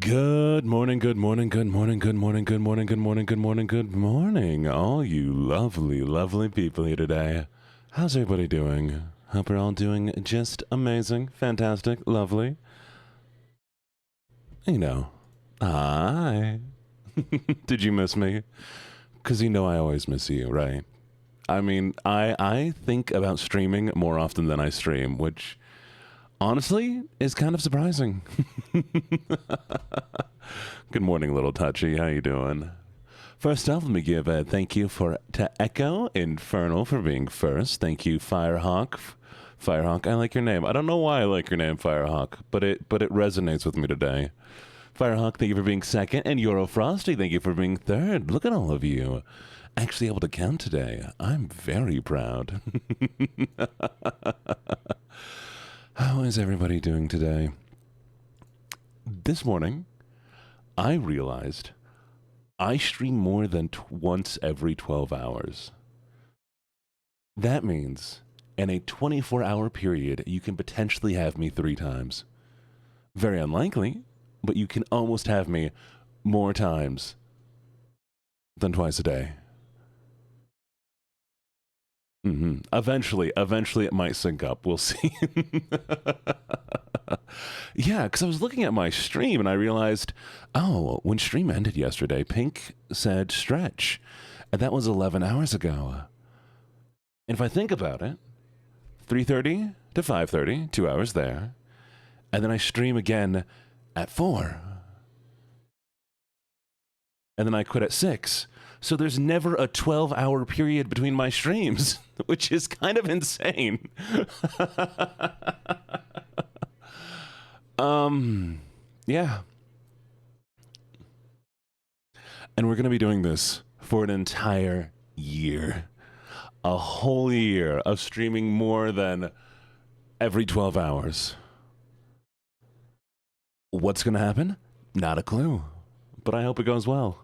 Good morning, good morning, good morning, good morning, good morning, good morning, good morning, good morning, all you lovely, lovely people here today. How's everybody doing? Hope you're all doing just amazing, fantastic, lovely. You know, hi. Did you miss me? Because you know I always miss you, right? I mean, I think about streaming more often than I stream, which honestly is kind of surprising. Good morning, little touchy. How you doing? First off, let me give a thank you to Echo Infernal for being first. Thank you, Firehawk. Firehawk, I like your name. I don't know why I like your name, Firehawk, but it resonates with me today. Firehawk, thank you for being second, and Eurofrosty, thank you for being third. Look at all of you. Actually able to count today. I'm very proud. How is everybody doing today? This morning, I realized I stream more than once every 12 hours. That means in a 24-hour period, you can potentially have me 3 times. Very unlikely, but you can almost have me more times than twice a day. Eventually it might sync up. We'll see. Yeah, because I was looking at my stream and I realized, oh, when stream ended yesterday, Pink said stretch. And that was 11 hours ago. And if I think about it, 3:30 to 5:30, 2 hours there. And then I stream again at 4. And then I quit at 6. So there's never a 12-hour period between my streams, which is kind of insane. Yeah. And we're going to be doing this for an entire year. A whole year of streaming more than every 12 hours. What's going to happen? Not a clue. But I hope it goes well.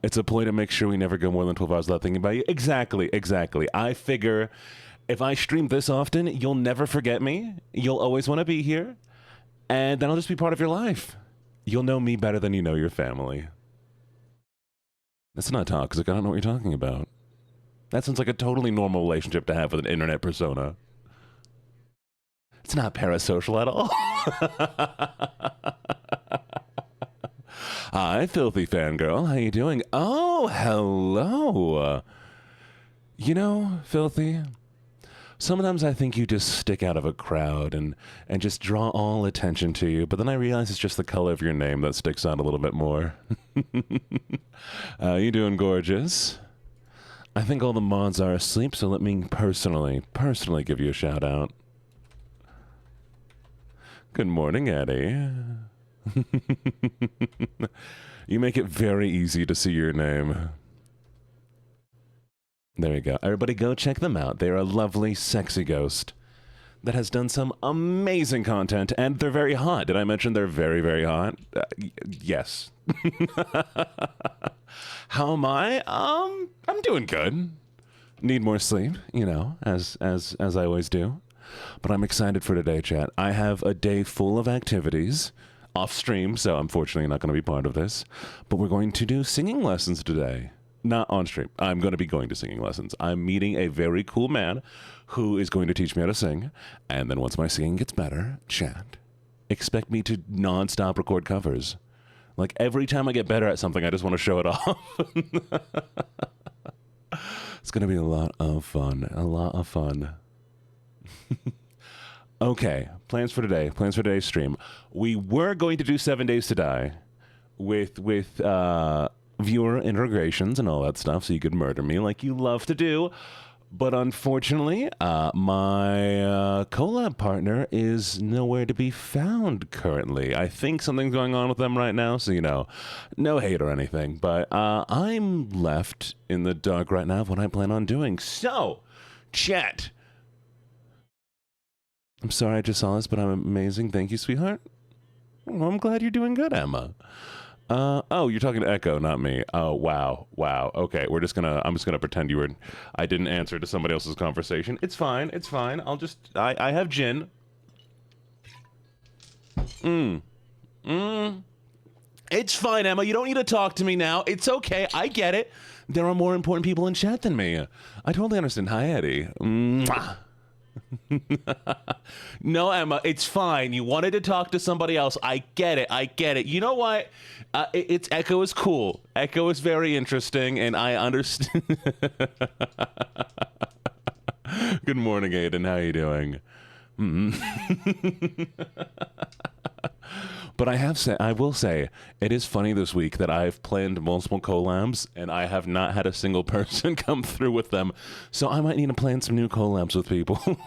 It's a ploy to make sure we never go more than 12 hours without thinking about you. Exactly. I figure if I stream this often, you'll never forget me. You'll always want to be here. And then I'll just be part of your life. You'll know me better than you know your family. That's not toxic. I don't know what you're talking about. That sounds like a totally normal relationship to have with an internet persona. It's not parasocial at all. Hi, filthy fangirl. How you doing? Oh, hello. You know, filthy, sometimes I think you just stick out of a crowd and just draw all attention to you, but then I realize it's just the color of your name that sticks out a little bit more. You doing gorgeous? I think all the mods are asleep, so let me personally give you a shout out. Good morning, Eddie. You make it very easy to see your name. There you go. Everybody go check them out. They're a lovely, sexy ghost that has done some amazing content, and they're very hot. Did I mention they're very, very hot? Yes. How am I? I'm doing good. Need more sleep, you know, as I always do. But I'm excited for today, chat. I have a day full of activities off stream, so unfortunately not going to be part of this. But we're going to do singing lessons today. Not on stream. I'm going to be going to singing lessons. I'm meeting a very cool man who is going to teach me how to sing. And then once my singing gets better, chat, expect me to non-stop record covers. Like every time I get better at something, I just want to show it off. It's going to be a lot of fun. A lot of fun. Okay, plans for today's stream. We were going to do 7 Days to Die with viewer integrations and all that stuff, so you could murder me like you love to do. But unfortunately, my collab partner is nowhere to be found currently. I think something's going on with them right now, so, you know, no hate or anything. But I'm left in the dark right now of what I plan on doing. So, chat. I'm sorry I just saw this, but I'm amazing. Thank you, sweetheart. Well, I'm glad you're doing good, Emma. Oh, you're talking to Echo, not me. Oh, wow. Okay, I'm just gonna pretend I didn't answer to somebody else's conversation. It's fine. I have Jin. It's fine, Emma. You don't need to talk to me now. It's okay. I get it. There are more important people in chat than me. I totally understand. Hi, Eddie. Mwah. No, Emma, it's fine. You wanted to talk to somebody else. I get it. I get it. You know what? It's Echo is cool. Echo is very interesting, and I understand. Good morning, Aiden. How are you doing? But I will say, it is funny this week that I've planned multiple collabs and I have not had a single person come through with them. So I might need to plan some new collabs with people.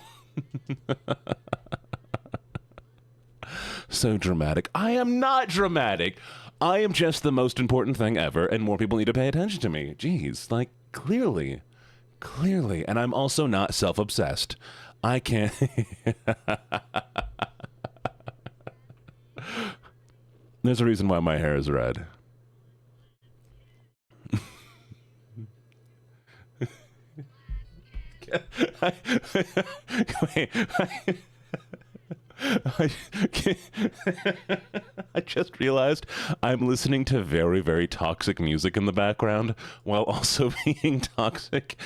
So dramatic. I am not dramatic. I am just the most important thing ever, and more people need to pay attention to me. Jeez, like, clearly. And I'm also not self-obsessed. I can't... There's a reason why my hair is red. I just realized I'm listening to very, very toxic music in the background while also being toxic.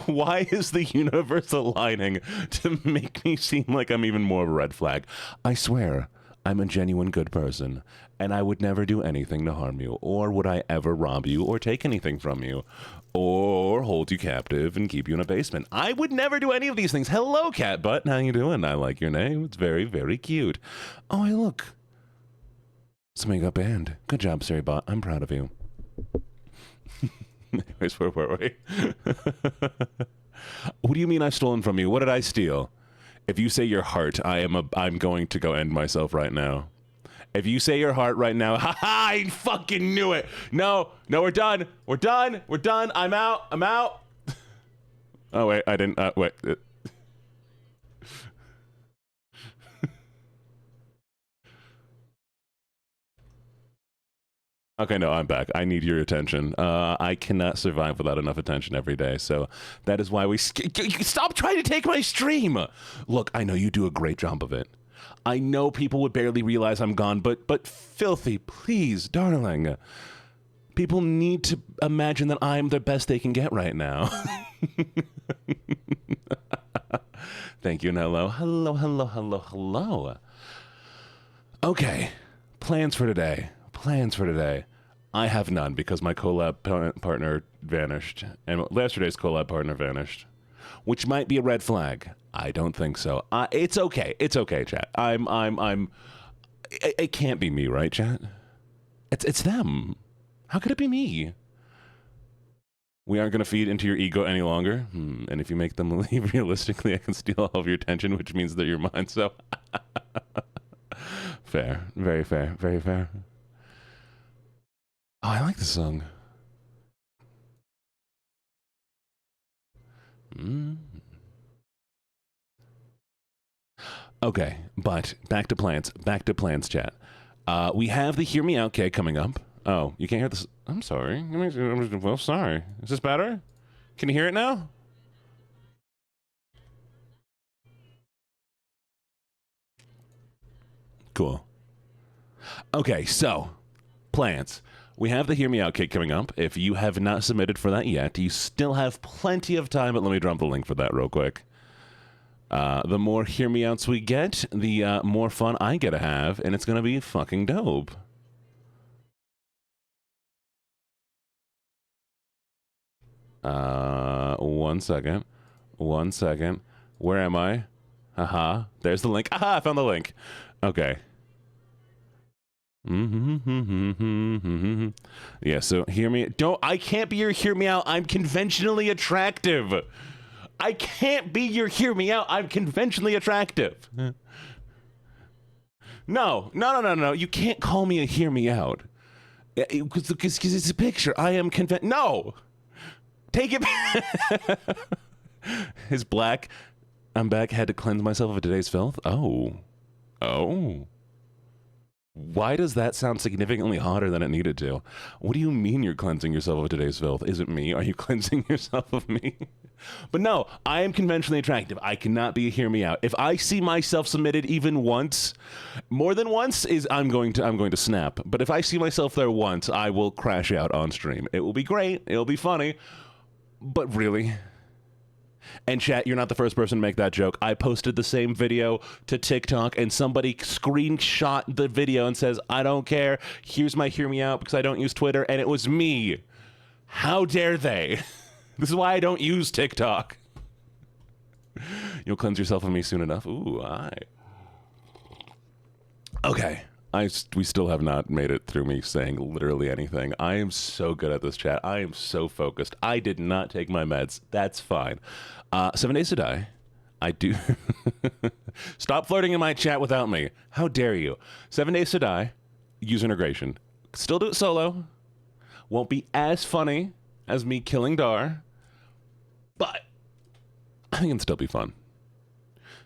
Why is the universe aligning to make me seem like I'm even more of a red flag? I swear, I'm a genuine good person, and I would never do anything to harm you, or would I ever rob you or take anything from you, or hold you captive and keep you in a basement. I would never do any of these things. Hello, Cat Butt. How you doing? I like your name. It's very, very cute. Oh, hey, look. It's a makeup band. Good job, Siri Bot. I'm proud of you. Anyways, where were we? What do you mean I've stolen from you? What did I steal? If you say your heart, I'm going to go end myself right now. If you say your heart right now, haha, I fucking knew it. No, we're done. We're done. I'm out. Oh, wait, I didn't, wait. Okay, no, I'm back. I need your attention. I cannot survive without enough attention every day, so that is why we... Stop trying to take my stream! Look, I know you do a great job of it. I know people would barely realize I'm gone, but Filthy, please, darling. People need to imagine that I'm the best they can get right now. Thank you, and hello. Hello. Okay, plans for today. I have none because my collab partner vanished, and yesterday's collab partner vanished, which might be a red flag. I don't think so. It's okay. It's okay, chat. It can't be me, right, chat? It's them. How could it be me? We aren't going to feed into your ego any longer. And if you make them leave, realistically, I can steal all of your attention, which means that you're mine, so... Fair. Very fair. Very fair. Oh, I like this song. Okay, but back to plans, chat. We have the Hear Me Out cake coming up. Oh, you can't hear this? I'm sorry. Well, sorry. Is this better? Can you hear it now? Cool. Okay, so, plans. We have the Hear Me Out cake coming up. If you have not submitted for that yet, you still have plenty of time, but let me drop the link for that real quick. The more Hear Me Outs we get, the more fun I get to have, and it's going to be fucking dope. One second. Where am I? Haha. There's the link. Aha, I found the link. Okay. Yeah, so hear me. I can't be your Hear Me Out. I'm conventionally attractive. I can't be your Hear Me Out. I'm conventionally attractive. No. You can't call me a Hear Me Out. Because it's a picture. I am No! Take it back. His black. I'm back. Had to cleanse myself of today's filth. Oh. Why does that sound significantly hotter than it needed to? What do you mean you're cleansing yourself of today's filth? Is it me? Are you cleansing yourself of me? But no, I am conventionally attractive. I cannot be a hear me out. If I see myself submitted even once, more than once, I'm going to snap. But if I see myself there once, I will crash out on stream. It will be great. It'll be funny. But really? And chat, you're not the first person to make that joke. I posted the same video to TikTok and somebody screenshot the video and says, I don't care. Here's my hear me out because I don't use Twitter. And it was me. How dare they? This is why I don't use TikTok. You'll cleanse yourself of me soon enough. Ooh, aye. Okay. We still have not made it through me saying literally anything. I am so good at this, chat. I am so focused. I did not take my meds. That's fine. 7 Days to Die. I do. Stop flirting in my chat without me. How dare you? 7 Days to Die. User integration. Still do it solo. Won't be as funny as me killing Dar. But I think it'll still be fun.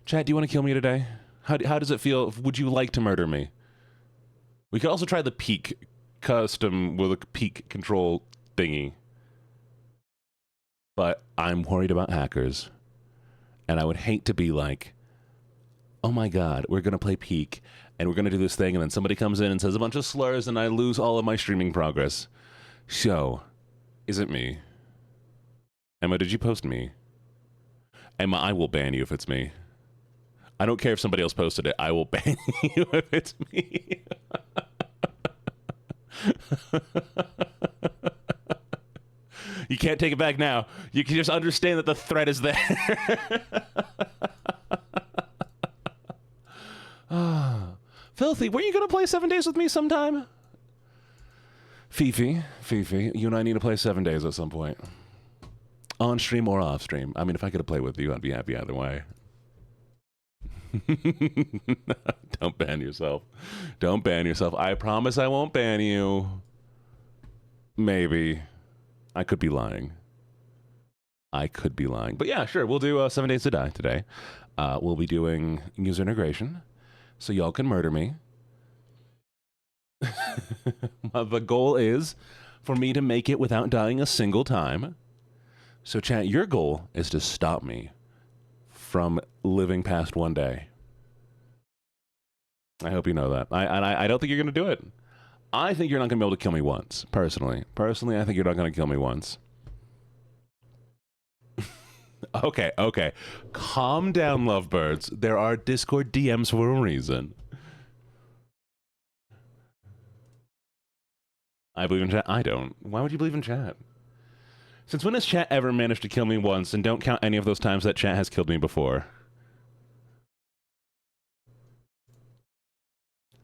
Chat, do you want to kill me today? How does it feel? Would you like to murder me? We could also try the peak custom with a peak control thingy. But I'm worried about hackers. And I would hate to be like, oh my God, we're going to play peak and we're going to do this thing. And then somebody comes in and says a bunch of slurs and I lose all of my streaming progress. So, is it me? Emma, did you post me? Emma, I will ban you if it's me. I don't care if somebody else posted it. I will ban you if it's me. You can't take it back now. You can just understand that the threat is there. Filthy, were you going to play 7 Days with me sometime? Fifi, you and I need to play 7 Days at some point. On stream or off stream. I mean, if I could have played with you, I'd be happy either way. Don't ban yourself. Don't ban yourself. I promise I won't ban you. Maybe. I could be lying. But yeah, sure. We'll do 7 Days to Die today. We'll be doing user integration. So y'all can murder me. The goal is for me to make it without dying a single time. So chat, your goal is to stop me from living past one day. I hope you know that. I don't think you're going to do it. I think you're not going to be able to kill me once, personally. Personally, I think you're not going to kill me once. Okay. Calm down, lovebirds. There are Discord DMs for a reason. I believe in chat? I don't. Why would you believe in chat? Since when has chat ever managed to kill me once, and don't count any of those times that chat has killed me before?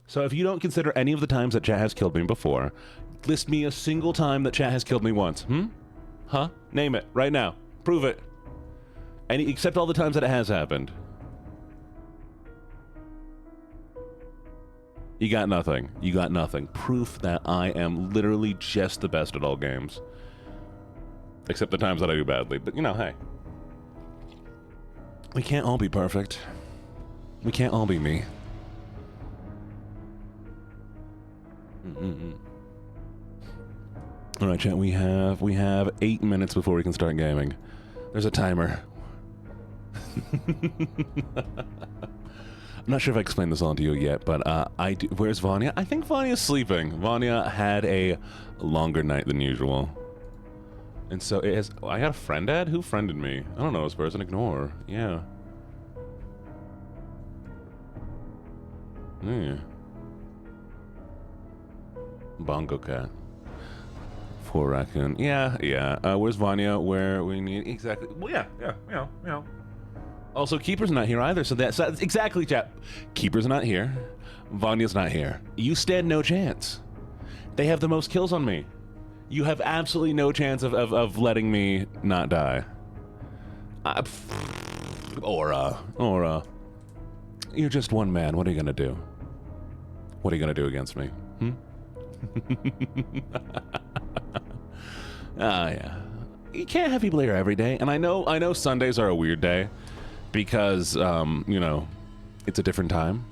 So if you don't consider any of the times that chat has killed me before, list me a single time that chat has killed me once. Huh? Name it right now. Prove it. Except all the times that it has happened. You got nothing. You got nothing. Proof that I am literally just the best at all games. Except the times that I do badly. But, you know, hey. We can't all be perfect. We can't all be me. All right, chat. We have 8 minutes before we can start gaming. There's a timer. I'm not sure if I explained this all to you yet, but where's Vanya? I think Vanya's sleeping. Vanya had a longer night than usual. And so it has... I got a friend ad? Who friended me? I don't know this person. Ignore. Yeah. Bongo cat. For raccoon. Yeah. Where's Vanya? Where we need... Exactly. Well, yeah. Also, Keeper's not here either, so that's exactly, chat. Keeper's not here. Vanya's not here. You stand no chance. They have the most kills on me. You have absolutely no chance of letting me not die. Aura. You're just one man. What are you gonna do? What are you gonna do against me? Yeah. You can't have people here every day, and I know Sundays are a weird day. Because, you know, it's a different time.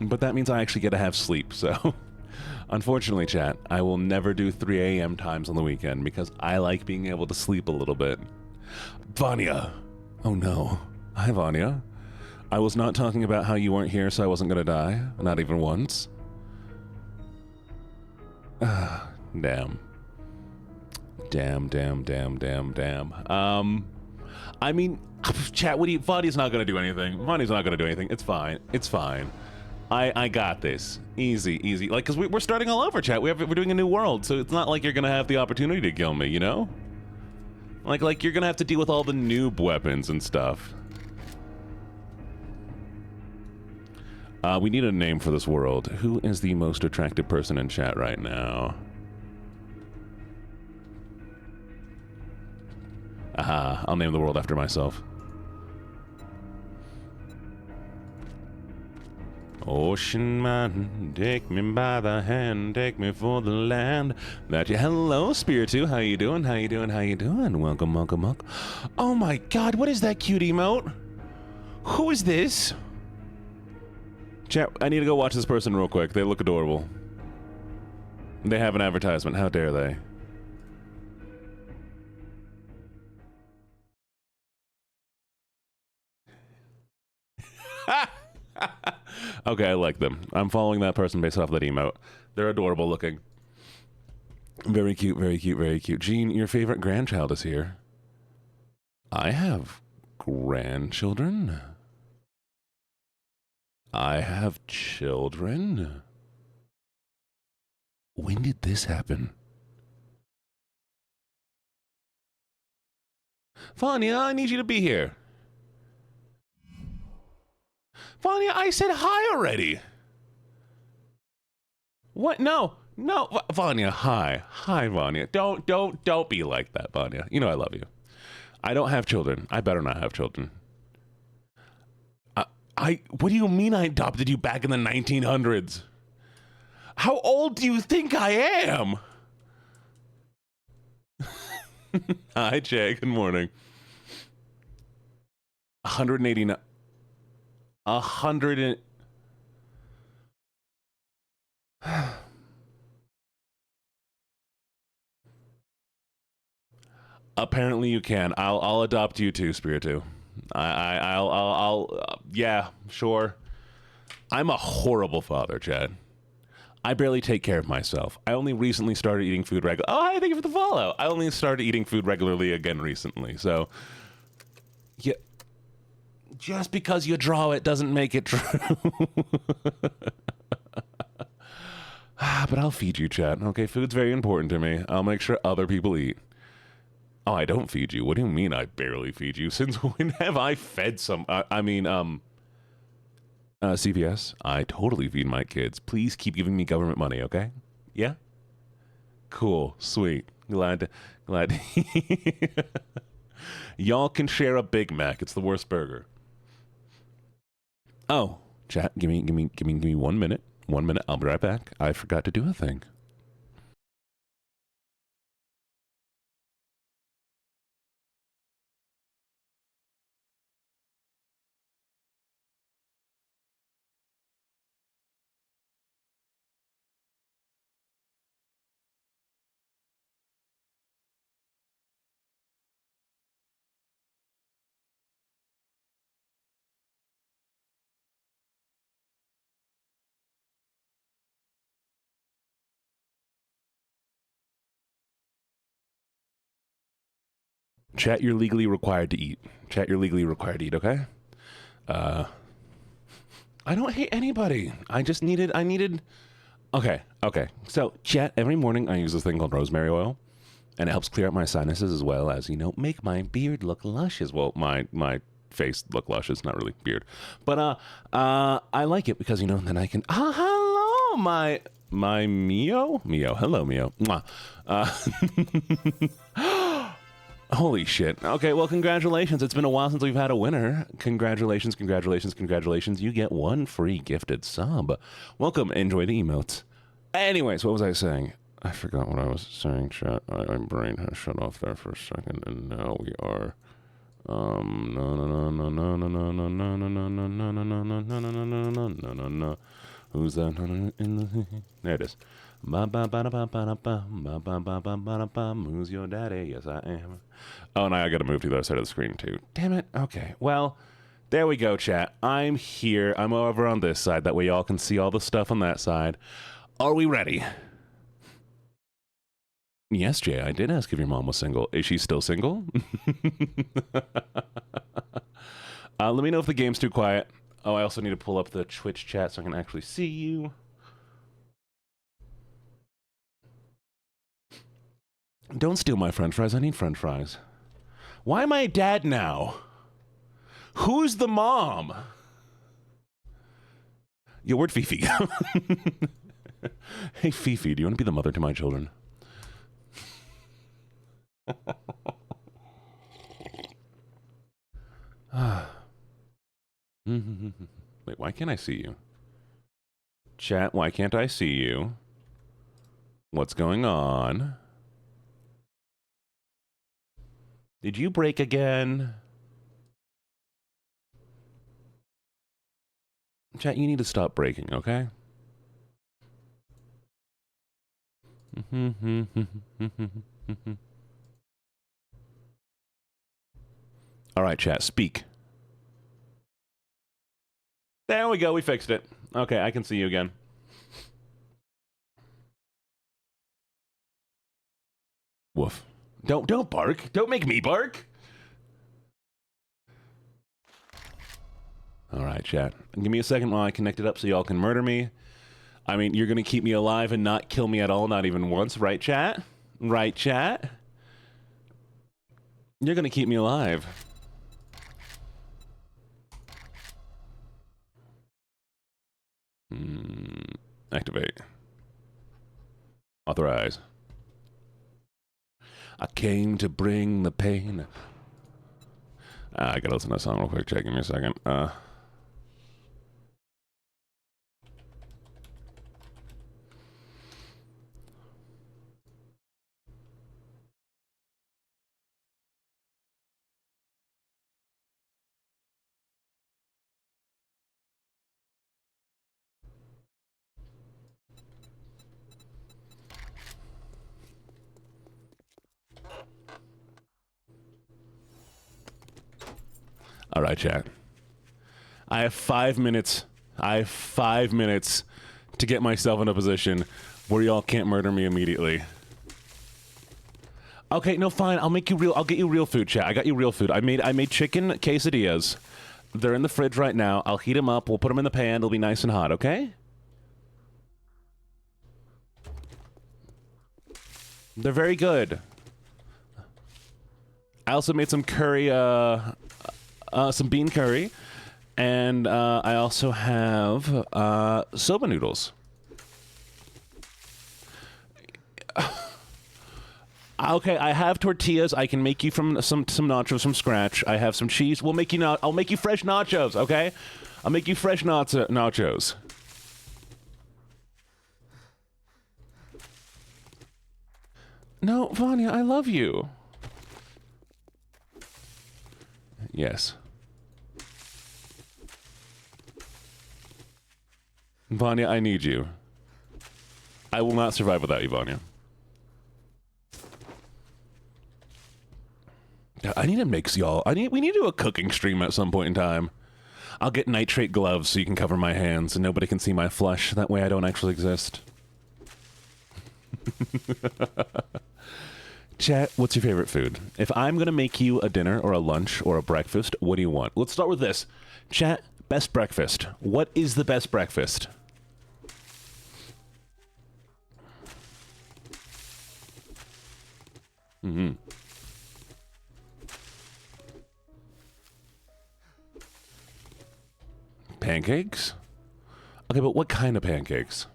But that means I actually get to have sleep, so... Unfortunately, chat, I will never do 3 a.m. times on the weekend because I like being able to sleep a little bit. Vanya! Oh no. Hi, Vanya. I was not talking about how you weren't here, so I wasn't gonna die. Not even once. Damn. Damn. I mean, chat, Vanya's not gonna do anything. Vanya's not gonna do anything. It's fine. It's fine. I got this. Easy. Like, because we're starting all over, chat. We're doing a new world, so it's not like you're gonna have the opportunity to kill me, you know? Like you're gonna have to deal with all the noob weapons and stuff. We need a name for this world. Who is the most attractive person in chat right now? Aha, I'll name the world after myself. Ocean man, take me by the hand, take me for the land that you... Hello, Spiritu. How you doing? How you doing? Welcome. Oh my god, what is that cute emote? Who is this? Chat, I need to go watch this person real quick. They look adorable. They have an advertisement. How dare they? Okay, I like them. I'm following that person based off that emote. They're adorable looking. Very cute. Gene, your favorite grandchild is here. I have grandchildren. I have children. When did this happen? Vanya, I need you to be here. Vanya, I said hi already. What? No, Vanya, hi, Vanya. Don't be like that, Vanya. You know I love you. I don't have children. I better not have children. What do you mean I adopted you back in the 1900s? How old do you think I am? Hi, Jay. Good morning. 189. 100 and... Apparently you can. I'll adopt you too, Spiritu. Yeah, sure. I'm a horrible father, Chad. I barely take care of myself. I only recently started eating food regularly. Oh, hi, thank you for the follow. I only started eating food regularly again recently, so... Yeah. Just because you draw it doesn't make it true. But I'll feed you, Chad. Okay, food's very important to me. I'll make sure other people eat. Oh, I don't feed you? What do you mean I barely feed you? Since when have I fed some... CPS, I totally feed my kids. Please keep giving me government money, okay? Yeah? Cool. Sweet. Glad. Y'all can share a Big Mac. It's the worst burger. Oh, chat, give me 1 minute. 1 minute. I'll be right back. I forgot to do a thing. Chat, you're legally required to eat. Chat, you're legally required to eat, okay? I don't hate anybody. I needed... Okay. So, chat, every morning I use this thing called rosemary oil, and it helps clear out my sinuses as well as, make my beard look luscious. Well, my face look luscious, not really beard. But, I like it because, then I can... hello, my Mio? Mio, hello, Mio. Mwah. Holy shit. Okay, well, congratulations. It's been a while since we've had a winner. Congratulations. You get 1 free gifted sub. Welcome. Enjoy the emotes. Anyways, what was I saying? I forgot what I was saying, chat. My brain has shut off there for a second, and now we are... No. Who's that? There it is. Who's your daddy? Yes, I am. Oh, and I gotta move to the other side of the screen, too. Damn it. Okay, well, there we go, chat. I'm here. I'm over on this side. That way y'all can see all the stuff on that side. Are we ready? Yes, Jay, I did ask if your mom was single. Is she still single? Let me know if the game's too quiet. Oh, I also need to pull up the Twitch chat so I can actually see you. Don't steal my french fries. I need french fries. Why am I a dad now? Who's the mom? Yo, where'd Fifi? Hey, Fifi, do you want to be the mother to my children? Wait, why can't I see you? Chat, why can't I see you? What's going on? Did you break again? Chat, you need to stop breaking, okay? All right, chat, speak. There we go, we fixed it. Okay, I can see you again. Woof. Don't bark. Don't make me bark. All right, chat. Give me a second while I connect it up so y'all can murder me. I mean, you're gonna keep me alive and not kill me at all, not even once, right, chat? Right, chat? You're gonna keep me alive. Activate. Authorize. I came to bring the pain. I gotta listen to that song real quick. Check, give me a second. All right, chat. I have 5 minutes. I have 5 minutes to get myself in a position where y'all can't murder me immediately. Okay, no, fine. I'll make you real. I'll get you real food, chat. I got you real food. I made chicken quesadillas. They're in the fridge right now. I'll heat them up. We'll put them in the pan. It'll be nice and hot. Okay? They're very good. I also made some curry. Some bean curry, and I also have soba noodles. Okay, I have tortillas. I can make you from some nachos from scratch. I have some cheese. I'll make you fresh nachos. Okay, I'll make you fresh nachos. No, Vanya, I love you. Yes. Vanya, I need you. I will not survive without you, Vanya. I need to mix y'all. We need to do a cooking stream at some point in time. I'll get nitrate gloves so you can cover my hands and nobody can see my flesh. That way I don't actually exist. Chat, what's your favorite food? If I'm gonna make you a dinner or a lunch or a breakfast, what do you want? Let's start with this. Chat, best breakfast. What is the best breakfast? Pancakes? Okay, but what kind of pancakes?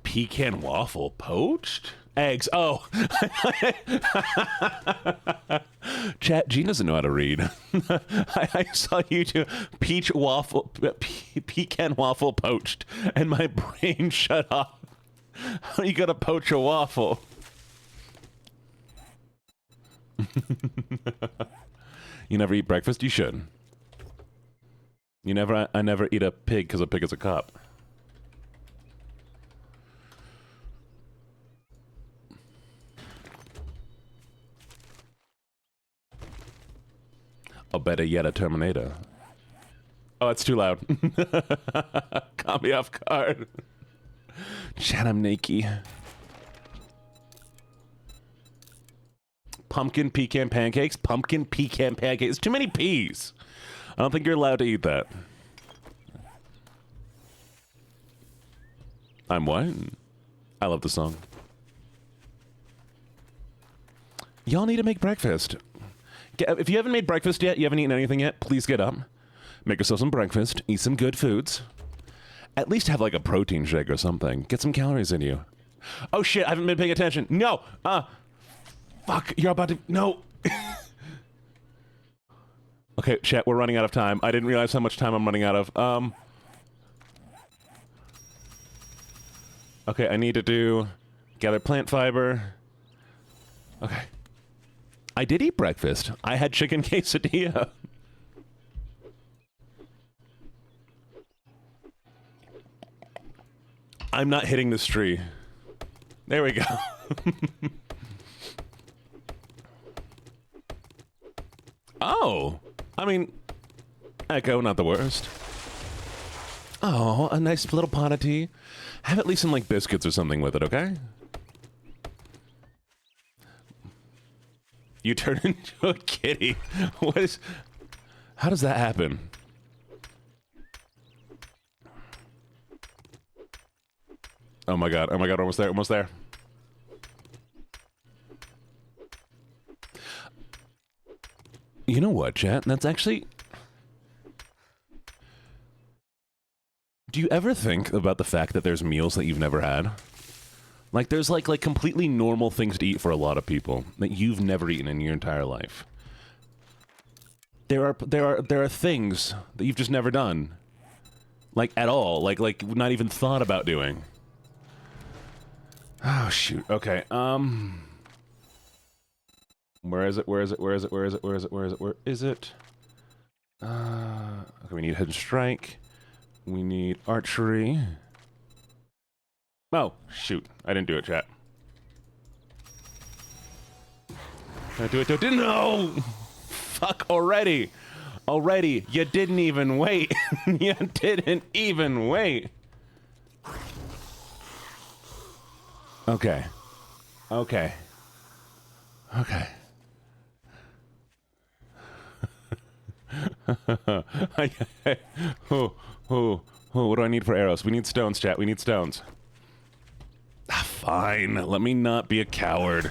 Pecan waffle poached? Eggs. Oh. Chat, Gene doesn't know how to read. I saw you do pecan waffle poached, and my brain shut off. How you gonna poach a waffle? You never eat breakfast? You should. I never eat a pig because a pig is a cop. A better yet, a Terminator. Oh, it's too loud. Caught me off guard. Chat, I'm naked. Pumpkin pecan pancakes? Pumpkin pecan pancakes. Too many peas. I don't think you're allowed to eat that. I'm what? I love the song. Y'all need to make breakfast. If you haven't made breakfast yet, you haven't eaten anything yet, please get up. Make yourself some breakfast. Eat some good foods. At least have like a protein shake or something. Get some calories in you. Oh shit, I haven't been paying attention. No! Fuck, you're about to... No! Okay, chat, we're running out of time. I didn't realize how much time I'm running out of. Okay, I need to gather plant fiber. Okay. I did eat breakfast. I had chicken quesadilla. I'm not hitting this tree. There we go. Oh, I mean, Echo, not the worst. Oh, a nice little pot of tea. Have at least some, like, biscuits or something with it, okay? You turn into a kitty. What is... How does that happen? Oh my god, almost there, almost there. You know what, chat? That's actually... Do you ever think about the fact that there's meals that you've never had? Like, there's like completely normal things to eat for a lot of people that you've never eaten in your entire life. There are things that you've just never done. Like, at all. Like, not even thought about doing. Oh, shoot. Okay, Where is it? Where is it? Where is it? Where is it? Where is it? Where is it? Where is it? Okay, we need hidden strike. We need archery. Oh, shoot. I didn't do it, chat. Did I do it? Didn't. No! Fuck already. Already. You didn't even wait. You didn't even wait. Okay. Okay. Okay. What do I need for arrows? We need stones, chat. We need stones. Ah, fine. Let me not be a coward.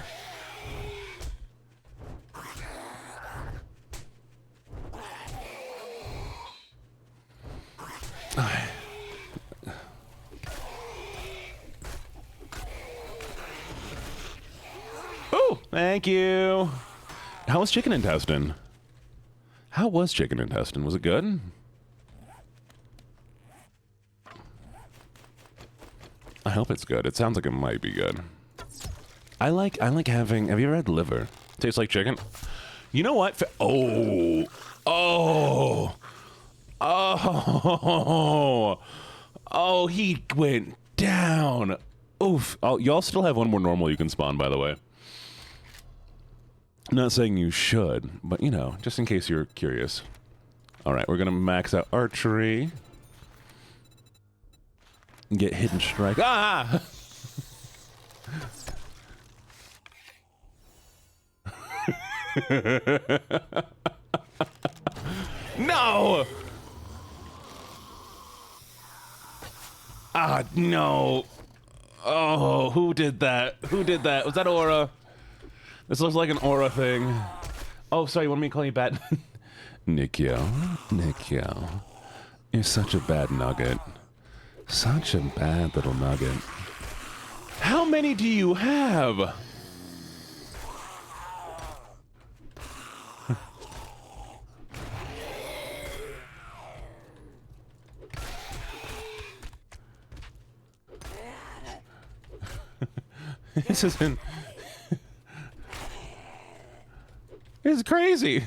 Oh, thank you. How was chicken intestine? How was chicken intestine? Was it good? I hope it's good. It sounds like it might be good. I like having... Have you ever had liver? Tastes like chicken? You know what? Oh! Oh! Oh! Oh, he went down! Oof. Oh, y'all still have one more normal you can spawn, by the way. I'm not saying you should, but, you know, just in case you're curious. Alright, we're gonna max out archery. Get hidden strike. Ah! No! Ah, no. Oh, who did that? Who did that? Was that Aura? This looks like an Aura thing. Oh, sorry, you want me to call you bad? Nikyo. Nikyo. You're such a bad nugget. Such a bad little nugget. How many do you have? This isn't... This is crazy.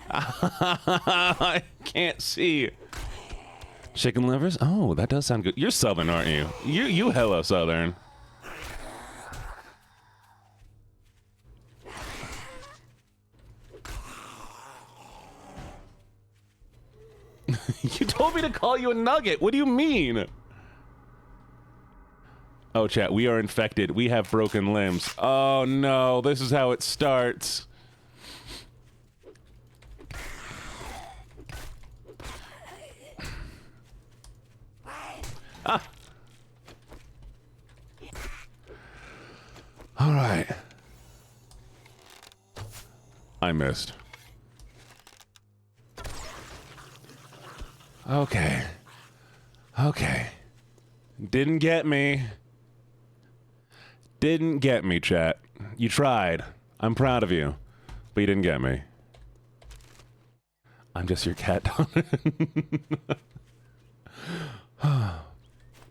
I can't see. Chicken livers? Oh, that does sound good. You're Southern, aren't you? You hella Southern. You told me to call you a nugget. What do you mean? Oh, chat, we are infected. We have broken limbs. Oh, no. This is how it starts. Ah. All right. I missed. Okay. Okay. Didn't get me. Didn't get me, chat. You tried. I'm proud of you. But you didn't get me. I'm just your cat.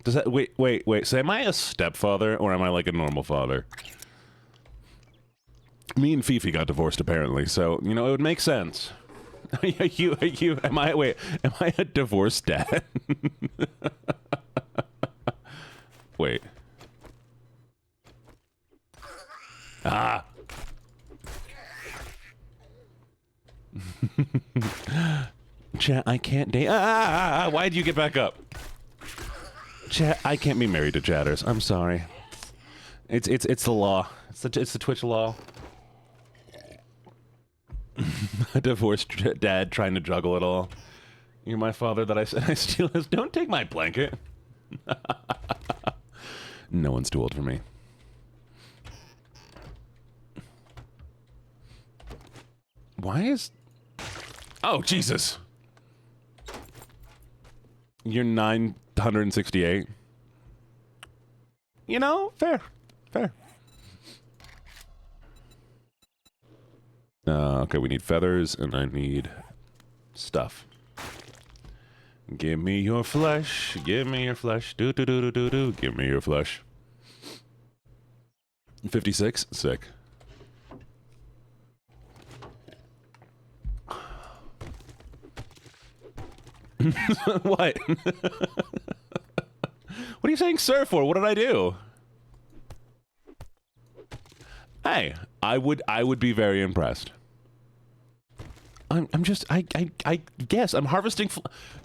Does that... Wait. So am I a stepfather or am I like a normal father? Me and Fifi got divorced apparently, so, you know, it would make sense. Am I a divorced dad? Wait. Ah. Chat, I can't date. Why'd you get back up? Chat, I can't be married to chatters. I'm sorry. It's the law. It's the Twitch law. A divorced dad trying to juggle it all. You're my father that I said I steal his. Don't take my blanket. No one's too old for me. Why is... Oh, Jesus. You're 968. You know, fair. Fair. Okay, we need feathers, and I need stuff. Give me your flesh. Give me your flesh. Do. Give me your flesh. 56? Sick. What? What are you saying sir for? What did I do? Hey, I would be very impressed. I'm just I guess I'm harvesting.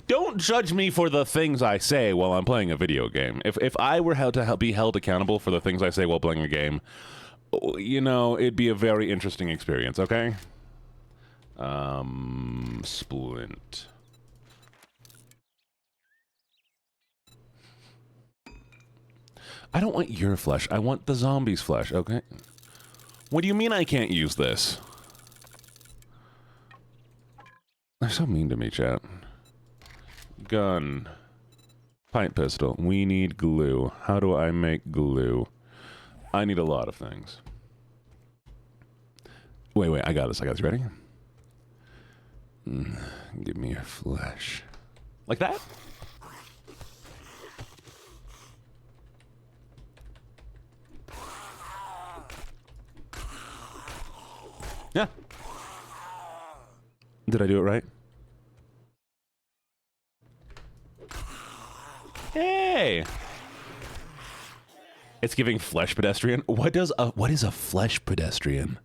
Don't judge me for the things I say while I'm playing a video game. If I were be held accountable for the things I say while playing a game, you know, it'd be a very interesting experience. Okay. Splint. I don't want your flesh. I want the zombie's flesh. Okay. What do you mean I can't use this? They're so mean to me, chat. Gun. Pint pistol. We need glue. How do I make glue? I need a lot of things. Wait. I got this. Ready? Give me your flesh. Like that? Yeah. Did I do it right? Hey! It's giving flesh pedestrian. What is a flesh pedestrian?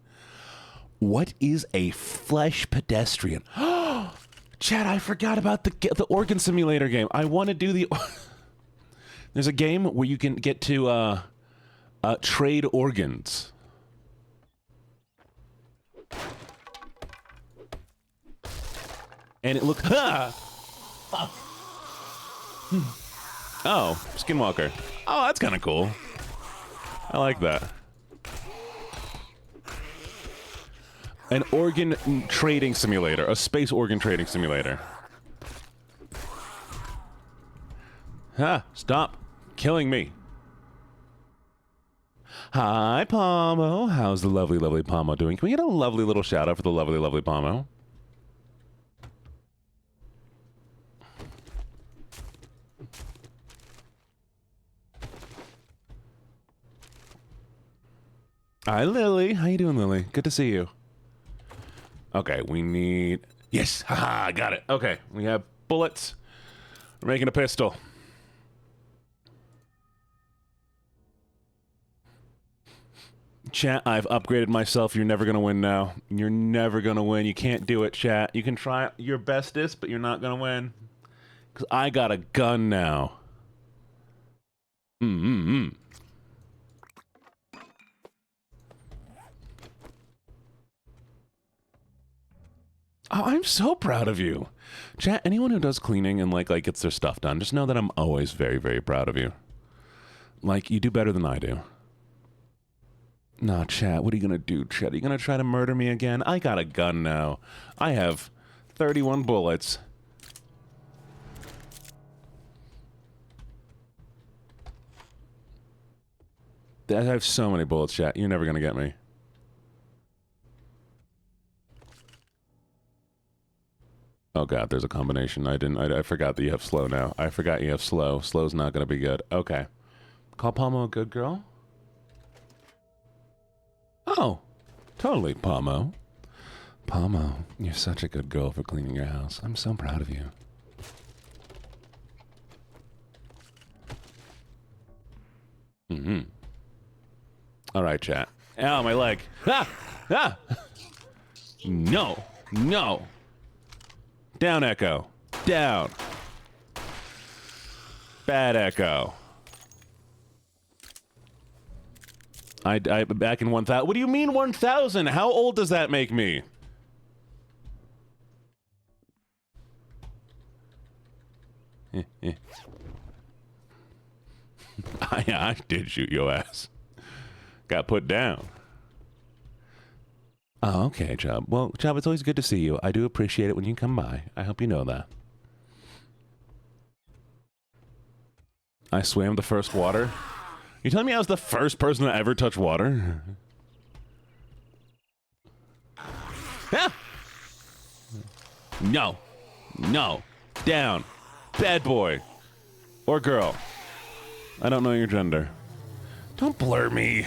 What is a flesh pedestrian? Chad, I forgot about the organ simulator game. I want to do the... There's a game where you can get to trade organs. And it looked... Oh, Skinwalker. Oh, that's kind of cool. I like that. An organ trading simulator. A space organ trading simulator. Stop killing me. Hi, Pomo. How's the lovely, lovely Pomo doing? Can we get a lovely little shout out for the lovely, lovely Pomo? Hi, Lily. How you doing, Lily? Good to see you. Okay, we need... Yes! Haha, I got it. Okay, we have bullets. We're making a pistol. Chat, I've upgraded myself. You're never gonna win now. You're never gonna win. You can't do it, chat. You can try your bestest, but you're not gonna win. Because I got a gun now. Oh, I'm so proud of you. Chat, anyone who does cleaning and like gets their stuff done, just know that I'm always very, very proud of you. Like, you do better than I do. Nah, chat, what are you gonna do, chat? Are you gonna try to murder me again? I got a gun now. I have 31 bullets. I have so many bullets, chat. You're never gonna get me. Oh god, there's a combination. I forgot that you have slow now. I forgot you have slow. Slow's not gonna be good. Okay. Call Palmo a good girl? Oh, totally, Palmo. Palmo, you're such a good girl for cleaning your house. I'm so proud of you. All right, chat. Ow, my leg. Ah! Ah! No. No. Down, Echo. Down. Bad Echo. I back in 1,000. What do you mean 1,000? How old does that make me? I did shoot your ass. Got put down. Oh, okay, Chubb. Well, Chubb, it's always good to see you. I do appreciate it when you come by. I hope you know that. I swam the first water. You telling me I was the first person to ever touch water? Ah! No. No. Down. Bad boy. Or girl. I don't know your gender. Don't blur me.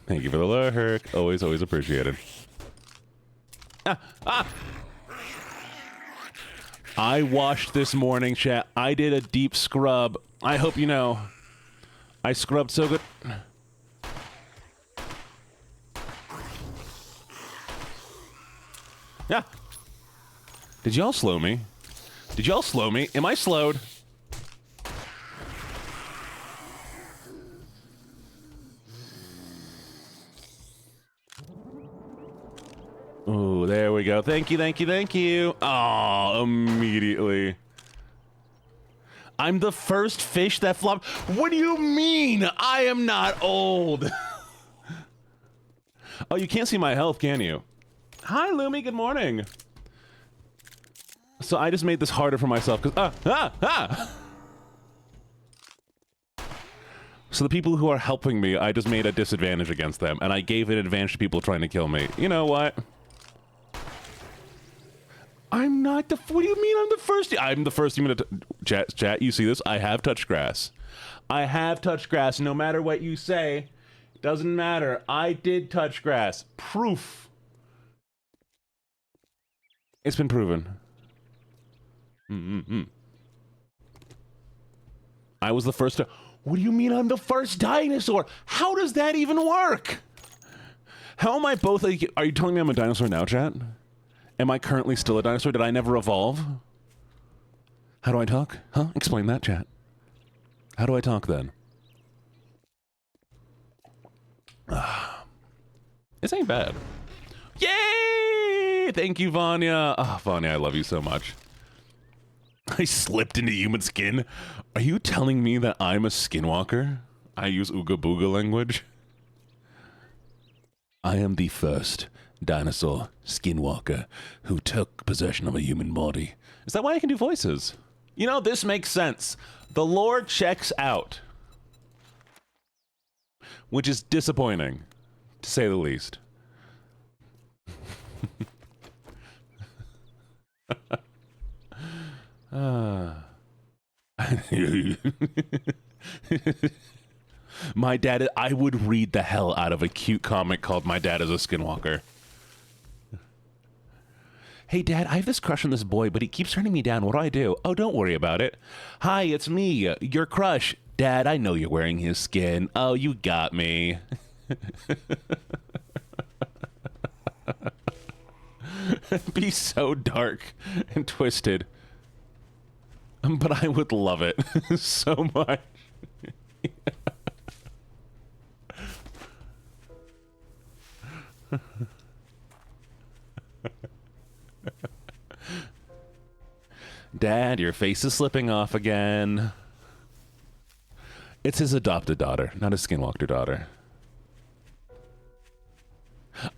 Thank you for the lurk. Always, always appreciated. Ah! Ah! I washed this morning, chat. I did a deep scrub. I hope you know. I scrubbed so good. Yeah. Did y'all slow me? Did y'all slow me? Am I slowed? Oh, there we go. Thank you, thank you, thank you. Oh, immediately. I'm the first fish that flopped. What do you mean? I am not old. Oh, you can't see my health, can you? Hi, Lumi. Good morning. So I just made this harder for myself because So the people who are helping me, I just made a disadvantage against them, and I gave an advantage to people trying to kill me. You know what? I'm not the... What do you mean I'm the first? I'm the first human to... Chat, you see this? I have touched grass. I have touched grass. No matter what you say, doesn't matter. I did touch grass. Proof. It's been proven. I was the first to... What do you mean I'm the first dinosaur? How does that even work? How am I both... Are you telling me I'm a dinosaur now, chat? Am I currently still a dinosaur? Did I never evolve? How do I talk? Huh? Explain that, chat. How do I talk, then? This ain't bad. Yay! Thank you, Vanya. Oh, Vanya, I love you so much. I slipped into human skin. Are you telling me that I'm a skinwalker? I use Ooga Booga language. I am the first dinosaur skinwalker who took possession of a human body. Is that why I can do voices? You know, this makes sense. The lore checks out. Which is disappointing, to say the least. My dad, I would read the hell out of a cute comic called My Dad is a Skinwalker. Hey, Dad, I have this crush on this boy, but he keeps turning me down. What do I do? Oh, don't worry about it. Hi, it's me, your crush. Dad, I know you're wearing his skin. Oh, you got me. Be so dark and twisted. But I would love it so much. Dad, your face is slipping off again. It's his adopted daughter, not his skinwalker daughter.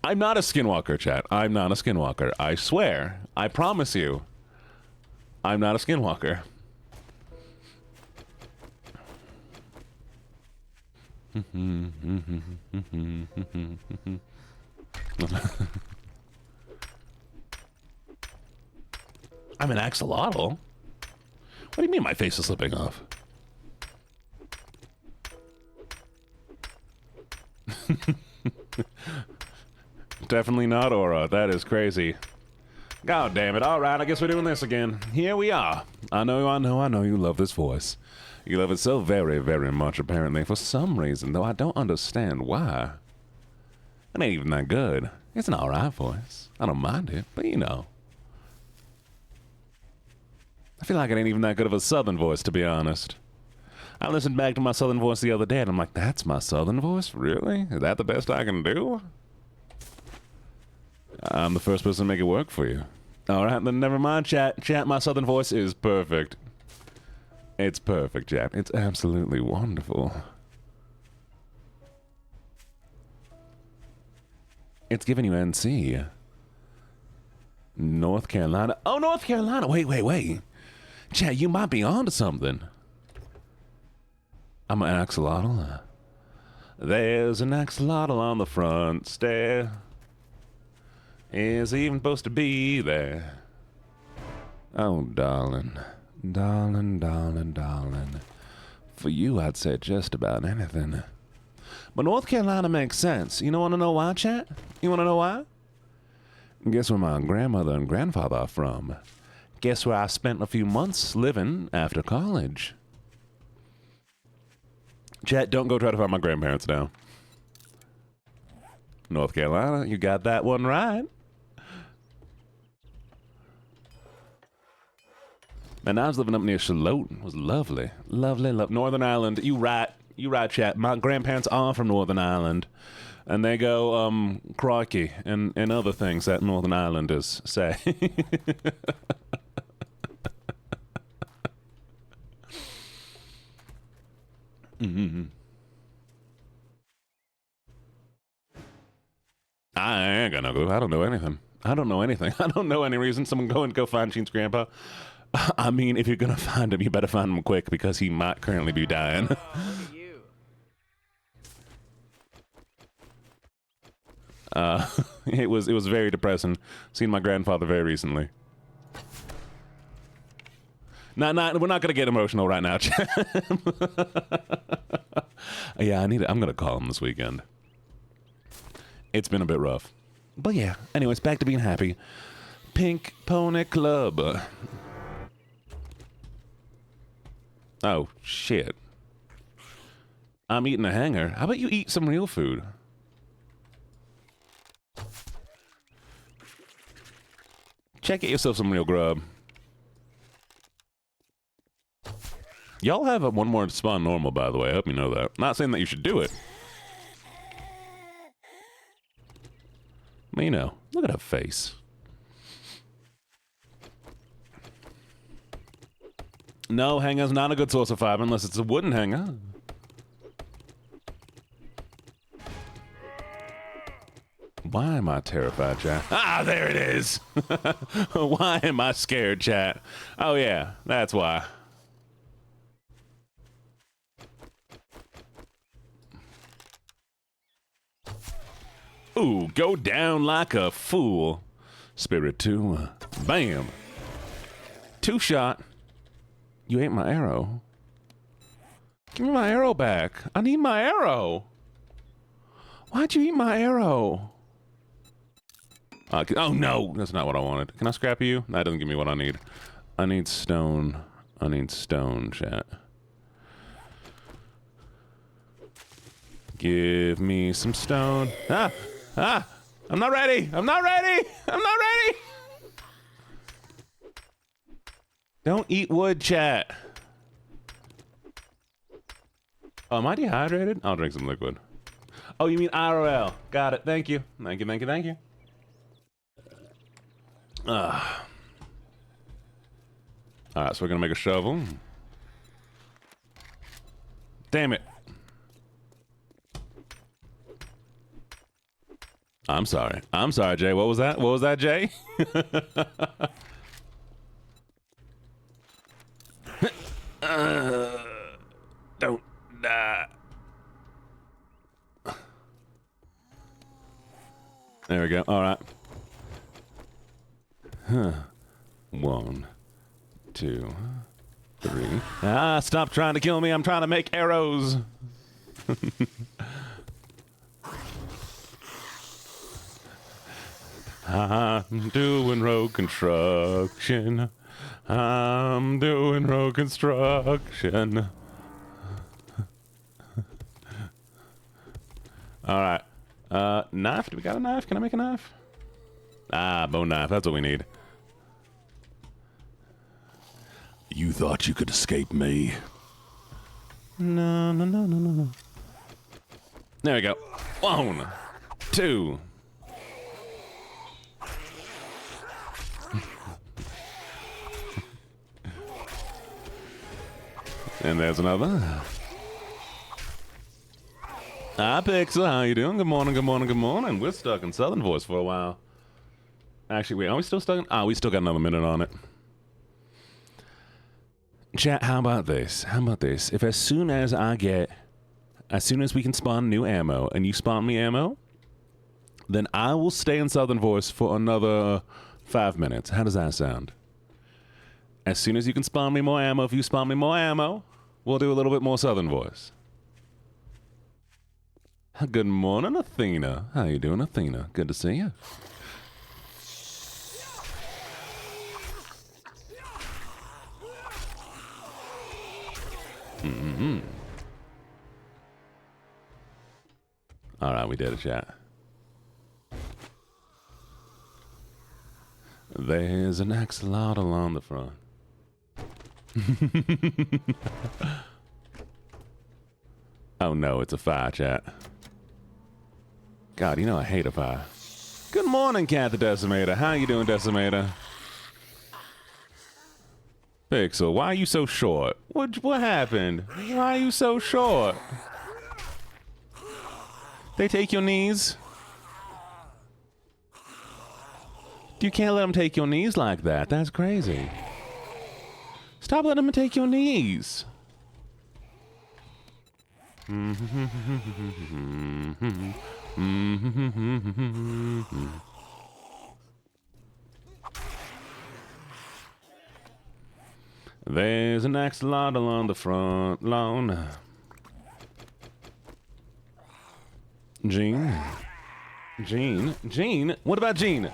I'm not a skinwalker, chat. I'm not a skinwalker. I swear. I promise you. I'm not a skinwalker. I'm an axolotl. What do you mean my face is slipping off? Definitely not Aura. That is crazy. God damn it. All right, I guess we're doing this again. Here we are. I know you love this voice. You love it so very, very much, apparently, for some reason, though I don't understand why. It ain't even that good. It's an alright voice. I don't mind it, but you know. I feel like it ain't even that good of a southern voice, to be honest. I listened back to my southern voice the other day, and I'm like, that's my southern voice? Really? Is that the best I can do? I'm the first person to make it work for you. Alright, then never mind, chat. Chat, my southern voice is perfect. It's perfect, chat. It's absolutely wonderful. It's giving you NC. North Carolina. Oh, North Carolina. Wait. Chat, you might be onto something. I'm an axolotl. There's an axolotl on the front stair. Is he even supposed to be there? Oh, darling. Darling. For you, I'd say just about anything. But North Carolina makes sense. You want to know why, chat? You want to know why? Guess where my grandmother and grandfather are from? Guess where I spent a few months living after college? Chat, don't go try to find my grandparents now. North Carolina, you got that one right. And I was living up near Charlotte. It was lovely. Northern Ireland, you right, chat. My grandparents are from Northern Ireland. And they go, crikey, and other things that Northern Islanders say. I ain't gonna go. I don't know anything. I don't know any reason. Someone go find Sheen's grandpa. I mean, if you're gonna find him, you better find him quick because he might currently be dying. Look at you. It was very depressing. Seen my grandfather very recently. We're not gonna get emotional right now. Yeah, I'm gonna call him this weekend. It's been a bit rough. But yeah, anyways, back to being happy. Pink Pony Club. Oh, shit. I'm eating a hanger. How about you eat some real food? Check get yourself some real grub. Y'all have one more spawn normal, by the way. I hope you know that. Not saying that you should do it. But you know, look at her face. No, hanger's not a good source of fiber unless it's a wooden hanger. Why am I terrified, chat? Ah, there it is. Why am I scared, chat? Oh yeah, that's why. Ooh, go down like a fool. Spirit 2. Bam. 2 shot. You ate my arrow. Give me my arrow back. I need my arrow. Why'd you eat my arrow? Oh, no. That's not what I wanted. Can I scrap you? That doesn't give me what I need. I need stone. I need stone, chat. Give me some stone. Ah! I'm not ready! I'm not ready! I'm not ready! Don't eat wood, chat. Oh, am I dehydrated? I'll drink some liquid. Oh, you mean IRL. Got it. Thank you. Thank you, thank you, thank you. Alright, so we're gonna make a shovel. Damn it. I'm sorry. I'm sorry, Jay. What was that? What was that, Jay? Don't die. There we go. All right. Huh. 1, 2, 3. Ah, stop trying to kill me. I'm trying to make arrows. I'm doing road construction. I'm doing road construction. All right. Knife? Do we got a knife? Can I make a knife? Ah, bone knife. That's what we need. You thought you could escape me? No, no, no, no, no, no. There we go. 1, 2. And there's another. Hi, Pixel. How you doing? Good morning, good morning, good morning. We're stuck in Southern Voice for a while. Actually, wait, are we still stuck in? We still got another minute on it. Chat, how about this? How about this? If as soon as we can spawn new ammo, and you spawn me ammo, then I will stay in Southern Voice for another 5 minutes. How does that sound? As soon as you can spawn me more ammo, if you spawn me more ammo, we'll do a little bit more Southern Voice. Good morning, Athena. How you doing, Athena? Good to see you. Mm-hmm. All right, we did it, chat. There's an axolotl on the front. Oh no, it's a fire, chat. God, you know I hate a fire. Good morning, Cat the Decimator. How you doing, Decimator? Pixel, why are you so short? What happened? Why are you so short? They take your knees? You can't let them take your knees like that. That's crazy. Stop letting them take your knees. There's an axolotl on the front lawn. Gene? Gene? What about Gene?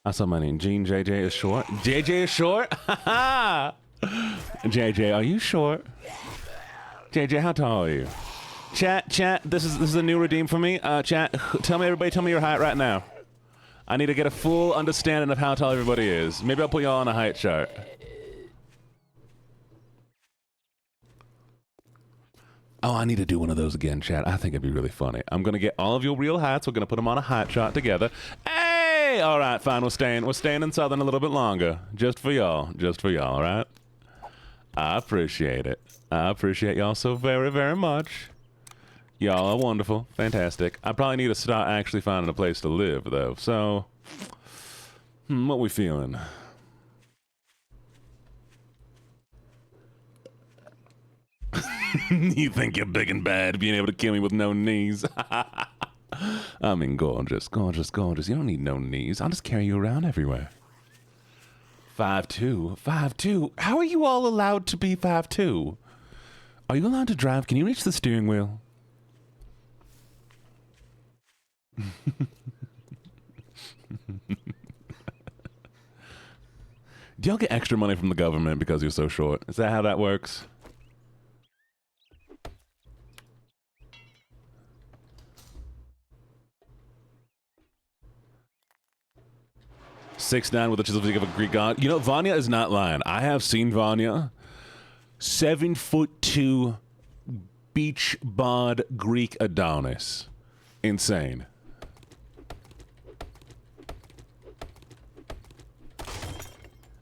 I saw my name. Gene JJ is short. JJ is short? JJ, are you short? JJ, how tall are you? Chat, this is a new redeem for me. Chat, tell me your height right now. I need to get a full understanding of how tall everybody is. Maybe I'll put y'all on a height chart. Oh, I need to do one of those again, chat. I think it'd be really funny. I'm gonna get all of your real heights. We're gonna put them on a height chart together. Hey! All right, fine. We're staying in Southern a little bit longer, just for y'all. All right. I appreciate it. I appreciate y'all so very, very much. Y'all are wonderful, fantastic. I probably need to start actually finding a place to live, though. So, what we feeling? You think you're big and bad, being able to kill me with no knees? I mean, gorgeous. You don't need no knees. I'll just carry you around everywhere. 5'2", 5'2". How are you all allowed to be 5'2"? Are you allowed to drive? Can you reach the steering wheel? Do y'all get extra money from the government because you're so short? Is that how that works? "6'9" with a chisel physique of a Greek god. You know, Vanya is not lying. I have seen Vanya. 7'2" beach bod Greek Adonis. Insane.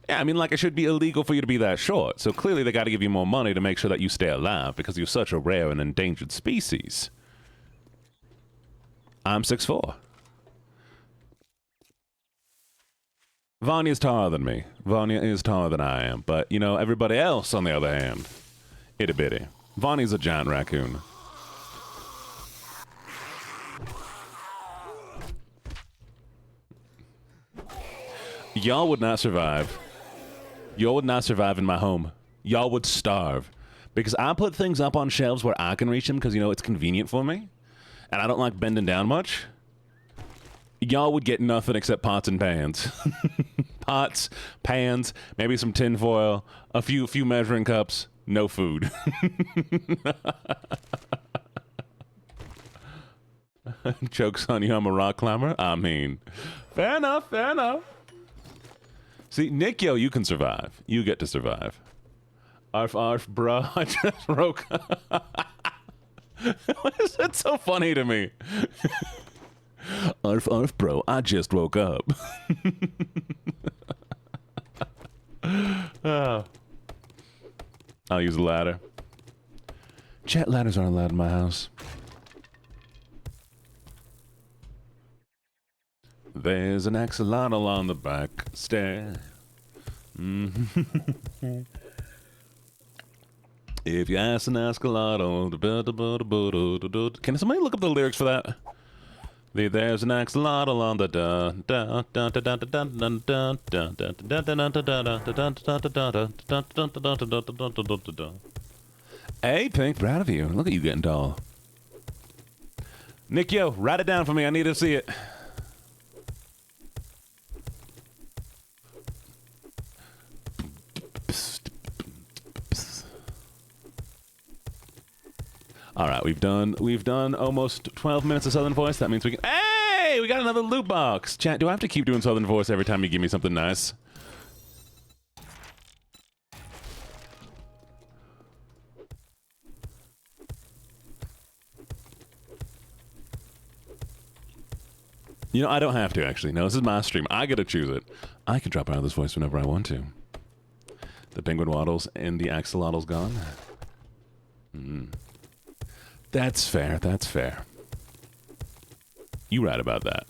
Yeah, I mean, like, it should be illegal for you to be that short. So clearly they got to give you more money to make sure that you stay alive because you're such a rare and endangered species. I'm 6'4". Vanya's taller than me. Vanya is taller than I am. But, you know, everybody else, on the other hand, itty bitty. Vanya's a giant raccoon. Y'all would not survive. Y'all would not survive in my home. Y'all would starve. Because I put things up on shelves where I can reach them because, you know, it's convenient for me. And I don't like bending down much. Y'all would get nothing except pots and pans. Pots, pans, maybe some tin foil, a few measuring cups, no food. Joke's on you, I'm a rock climber? I mean, fair enough, fair enough. See, Nick, yo, you can survive. You get to survive. Arf, arf, bro, I just broke. Why is that so funny to me? Arf, arf, bro, I just woke up. Oh. I'll use a ladder. Chat, ladders aren't allowed in my house. There's an axolotl on the back stair. If you ask an axolotl, can somebody look up the lyrics for that? There's an axolotl on the Hey, Pink, proud of you. Look at you getting tall. Nick, yo, write it down for me. I need to see it. All right, we've done almost 12 minutes of Southern Voice. That means we can. Hey, we got another loot box. Chat, do I have to keep doing Southern Voice every time you give me something nice? You know, I don't have to, actually. No, this is my stream. I get to choose it. I can drop out of this voice whenever I want to. The penguin waddles and the axolotl's gone. That's fair. That's fair. You right about that.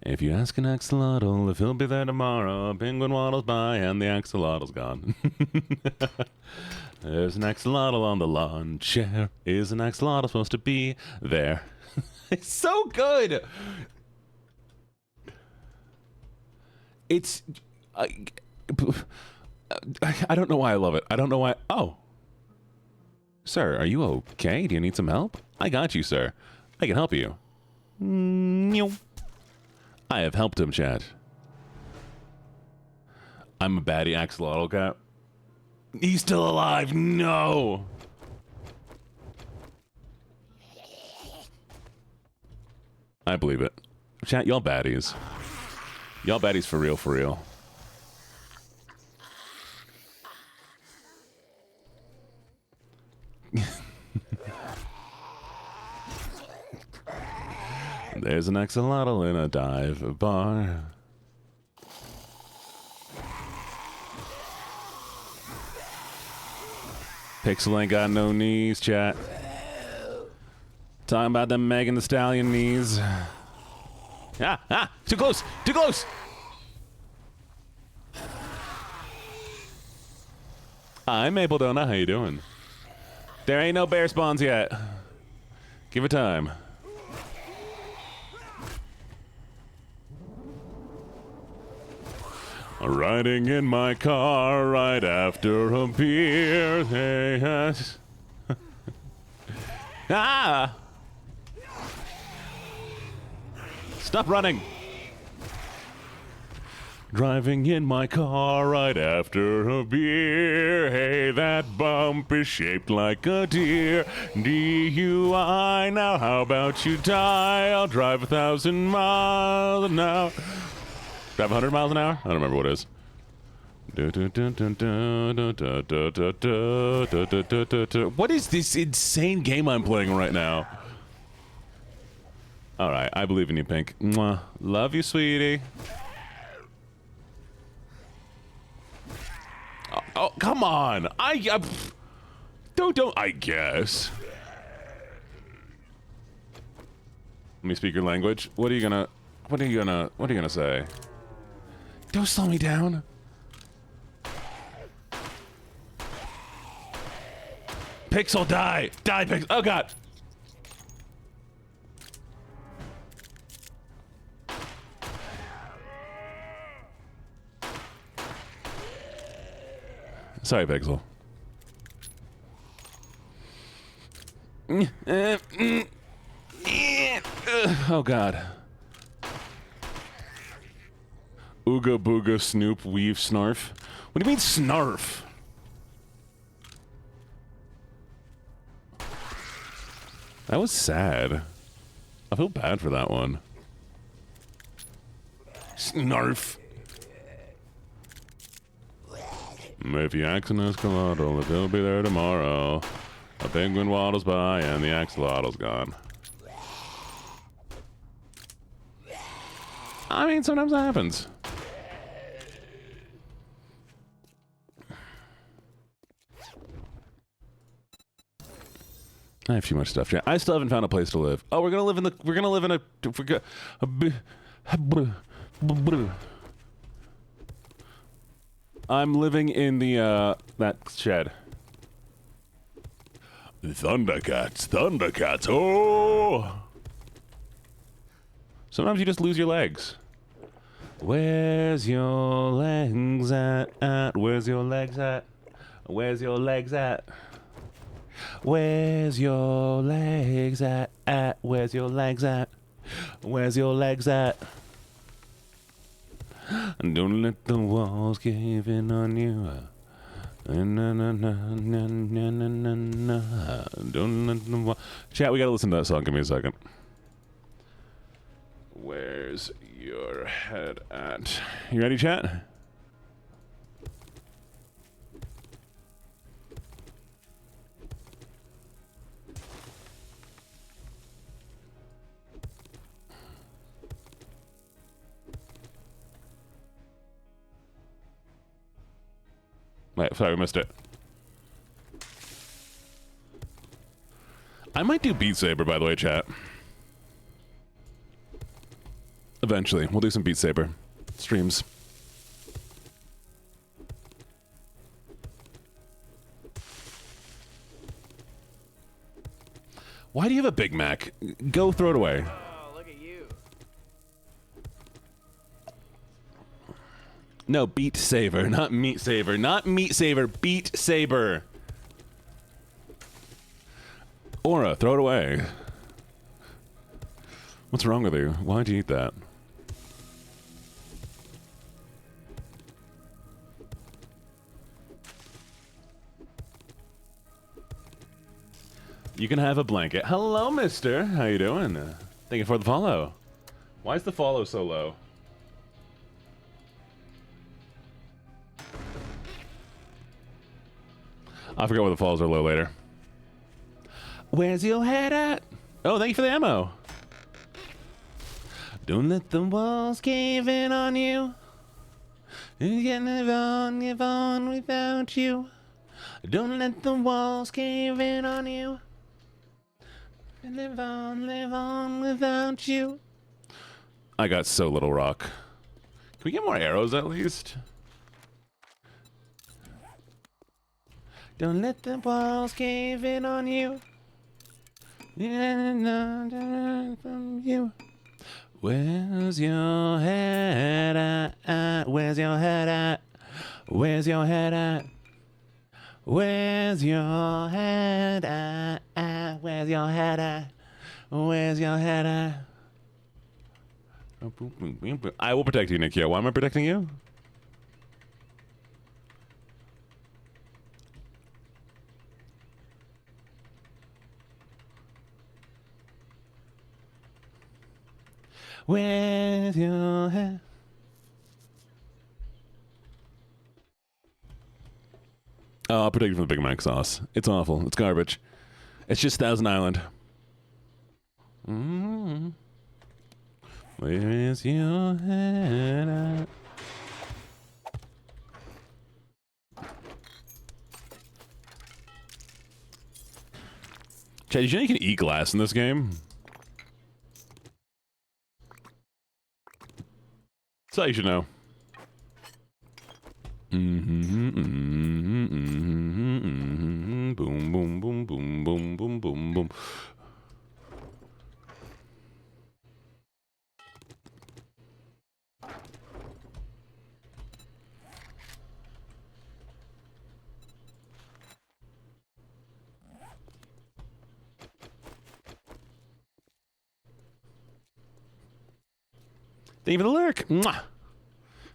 If you ask an axolotl if he'll be there tomorrow, a penguin waddles by and the axolotl's gone. There's an axolotl on the lawn chair. Is an axolotl supposed to be there? It's so good. It's... I don't know why I love it. I don't know why... Oh. Sir, are you okay? Do you need some help? I got you, sir. I can help you. I have helped him, chat. I'm a baddie axolotl cat. He's still alive. No. I believe it. Chat, y'all baddies. Y'all baddies for real, for real. There's an axolotl in a dive bar. Pixel ain't got no knees, chat. Talking about them Megan Thee Stallion knees. Too close! Too close! Hi, Maple Donut. How you doing? There ain't no bear spawns yet. Give it time. Riding in my car right after a beer. Hey, ah! Stop running. Driving in my car right after a beer. Hey, that bump is shaped like a deer. DUI, now how about you die? I'll drive 1,000 miles an hour. Drive 100 miles an hour? I don't remember what it is. What is this insane game I'm playing right now? Alright, I believe in you, Pink. Mwah. Love you, sweetie. Oh, come on. I don't, I guess. Let me speak your language. What are you gonna say? Don't slow me down. Pixel, die! Die, Pixel! Oh, God! Sorry, Pixel. Oh, God. Ooga booga snoop weave snarf. What do you mean snarf? That was sad. I feel bad for that one. Snarf. If you axe an axolotl, it'll be there tomorrow. A penguin waddles by and the axolotl's gone. I mean, sometimes that happens. I have too much stuff. Yeah, I still haven't found a place to live. Oh, we're gonna live in a. I'm living in the that shed. Thundercats, oh! Sometimes you just lose your legs. Where's your legs at? Where's your legs at? Where's your legs at? Where's your legs at? Where's your legs at? Where's your legs at? Don't let the walls cave in on you. Don't let the walls... Chat, we gotta listen to that song. Give me a second. Where's your head at? You ready, chat? Wait, sorry, we missed it. I might do Beat Saber, by the way, chat. Eventually, we'll do some Beat Saber streams. Why do you have a Big Mac? Go throw it away. Oh, look at you. No, Beat Saber, not Meat Saber. Not Meat Saber, Beat Saber. Aura, throw it away. What's wrong with you? Why'd you eat that? You can have a blanket. Hello, mister. How you doing? Thank you for the follow. Why is the follow so low? I forgot why the follows are low later. Where's your head at? Oh, thank you for the ammo. Don't let the walls cave in on you. You can live on without you. Don't let the walls cave in on you. Live on without you. I got so little rock. Can we get more arrows at least? Don't let the walls cave in on you. From you. Where's your head at? Where's your head at? Where's your head at? Where's your head at? Where's your head at? Where's your head at? I will protect you, Nikia. Why am I protecting you? Where's your head? Oh, I'll protect you from the Big Mac sauce. It's awful. It's garbage. It's just Thousand Island. Mm-hmm. Where's your head at? Chad, did you know you can eat glass in this game? That's all you should know. Boom, boom, boom, boom, boom, boom, boom, boom. Thank you for the lyric. Mwah.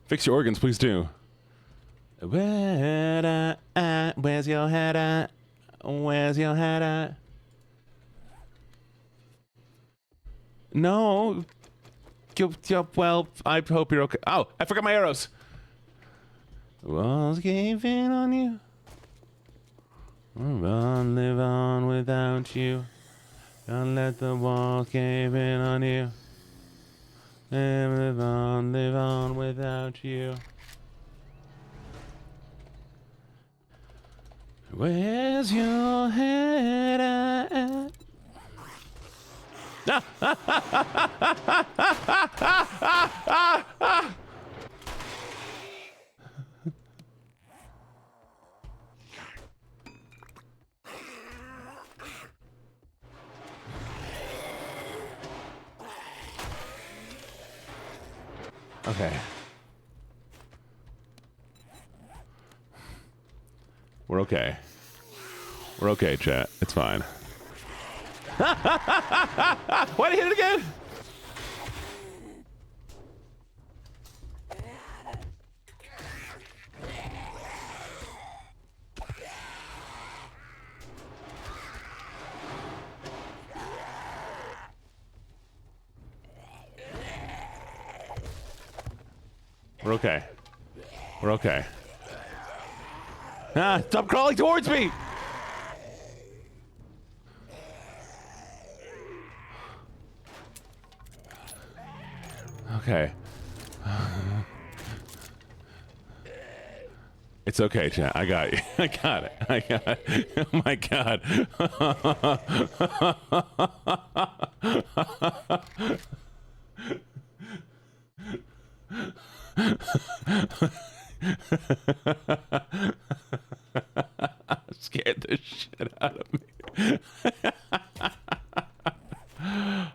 Fix your organs, please do. Where's your head at? Where's your head at? No. Well, I hope you're okay. Oh, I forgot my arrows. Walls cave in on you. Run, live on without you. Don't let the walls cave in on you. Live on without you. Where's your head at? Okay. We're okay. We're okay, chat. It's fine. Why did I hit it again? We're okay. We're okay. Ah, stop crawling towards me! Okay. It's okay, chat. I got you. I got it. I got it. Oh my god. Scared the shit out of me.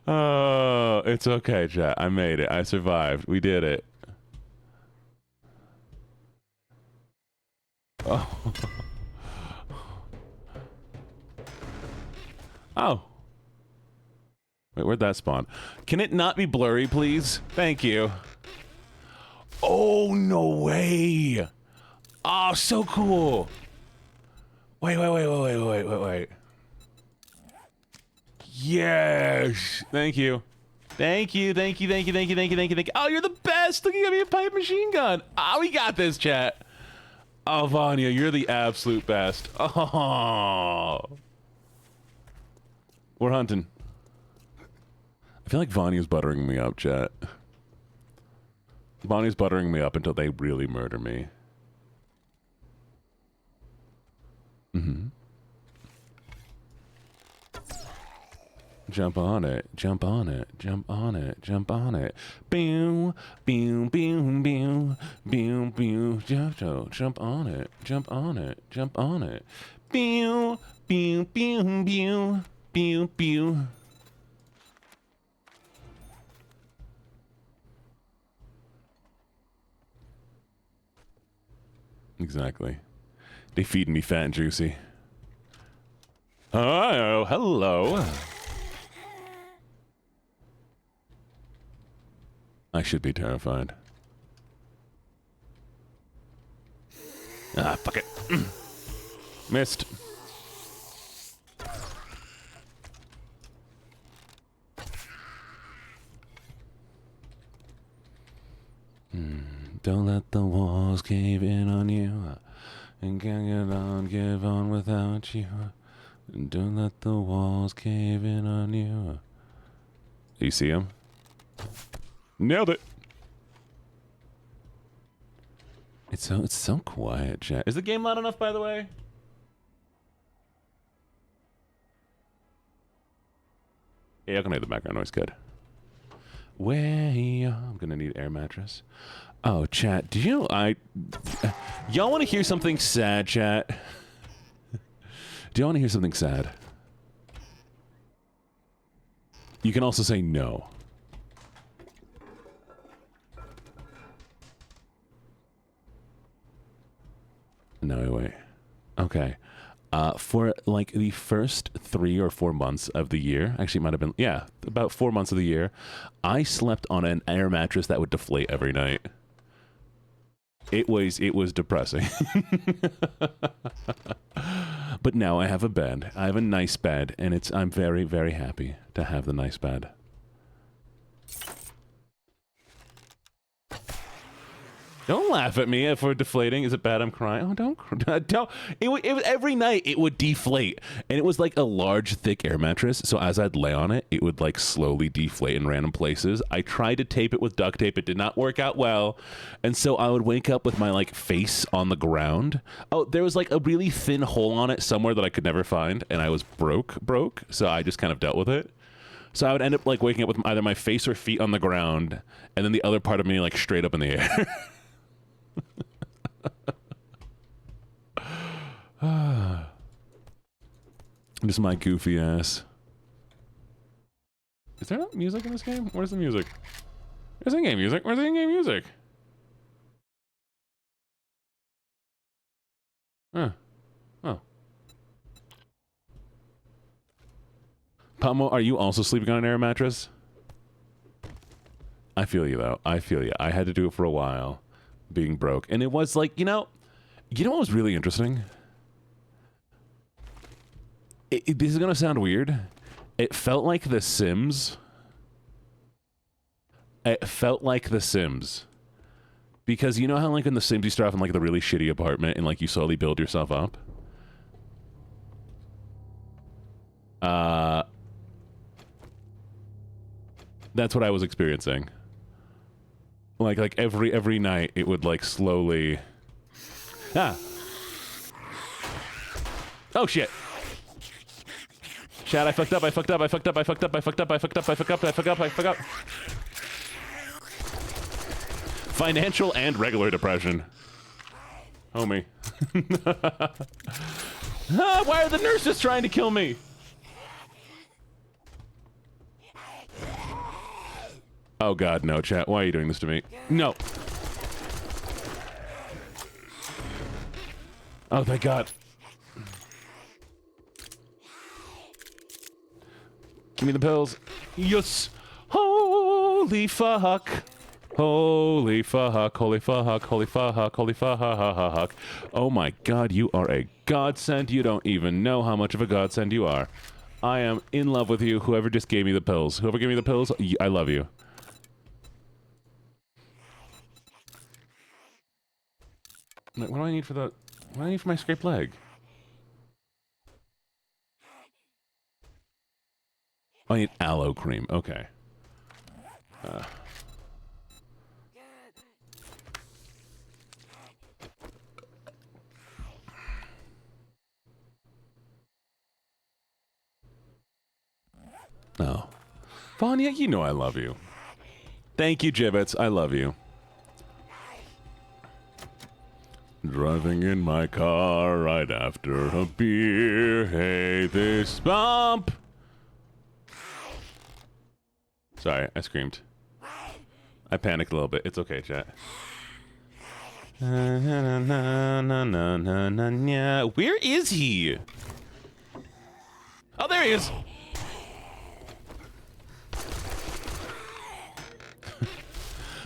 Oh, it's okay, chat. I made it. I survived. We did it. Oh. Oh. Wait, where'd that spawn? Can it not be blurry, please? Thank you. Oh, no way. Oh, so cool. Wait. Yes. Thank you. Thank you. Oh, you're the best. Look, you got me a pipe machine gun. Oh, we got this, chat. Oh, Vanya, you're the absolute best. Oh. We're hunting. I feel like Vanya's buttering me up, chat. Vanya's buttering me up until they really murder me. Mm-hmm. jump on it, jump on it, jump on it, jump on it. Boom, boom, boom, boom, boom, boom, jump on it, jump on it, jump on it. Boom, boom, boom, boom, boom, boom. Exactly. They feed me fat and juicy. Oh, hello. I should be terrified. Ah, fuck it. Missed. Don't let the walls cave in on you. And can't get on, give on without you. Don't let the walls cave in on you. You see him? Nailed it. It's so quiet, chat. Is the game loud enough, by the way? Yeah, I can hear the background noise good. I'm gonna need air mattress. Oh, chat, y'all want to hear something sad, chat? Do you want to hear something sad? You can also say no. No, wait. Okay. For like the first 3 or 4 months of the year, actually it might have been, yeah, about 4 months of the year, I slept on an air mattress that would deflate every night. It was depressing. But now I have a bed. I have a nice bed, and I'm very, very happy to have the nice bed. Don't laugh at me if we're deflating. Is it bad I'm crying? Oh, don't. It would every night it would deflate. And it was like a large, thick air mattress. So as I'd lay on it, it would like slowly deflate in random places. I tried to tape it with duct tape. It did not work out well. And so I would wake up with my like face on the ground. Oh, there was like a really thin hole on it somewhere that I could never find. And I was broke. So I just kind of dealt with it. So I would end up like waking up with either my face or feet on the ground. And then the other part of me like straight up in the air. Just my goofy ass. Is there not music in this game? Where's the music? There's in-game music. Where's the in-game music? Huh. Oh. Pamo, are you also sleeping on an air mattress? I feel you, though. I feel you. I had to do it for a while, being broke. And it was like, you know what was really interesting? This is going to sound weird. It felt like The Sims. It felt like The Sims. Because you know how like in The Sims you start off in like the really shitty apartment and like you slowly build yourself up? That's what I was experiencing. Like every night it would like slowly... Ah! Oh shit! Chad, I fucked up. Financial and regular depression. Homie. Why are the nurses trying to kill me? Oh god, no, chat. Why are you doing this to me? No. Oh, thank god. Give me the pills. Yes! Holy fuck! Holy fuck, holy fuck, holy fuck, holy fuck. Oh my god, you are a godsend. You don't even know how much of a godsend you are. I am in love with you, whoever just gave me the pills. Whoever gave me the pills, I love you. What do I need for the... What do I need for my scraped leg? I need aloe cream. Okay. Oh, Vanya, you know I love you. Thank you, Gibbets. I love you. Driving in my car right after a beer. Hey, this bump. Sorry, I screamed. I panicked a little bit. It's okay, chat. Where is he? Oh, there he is.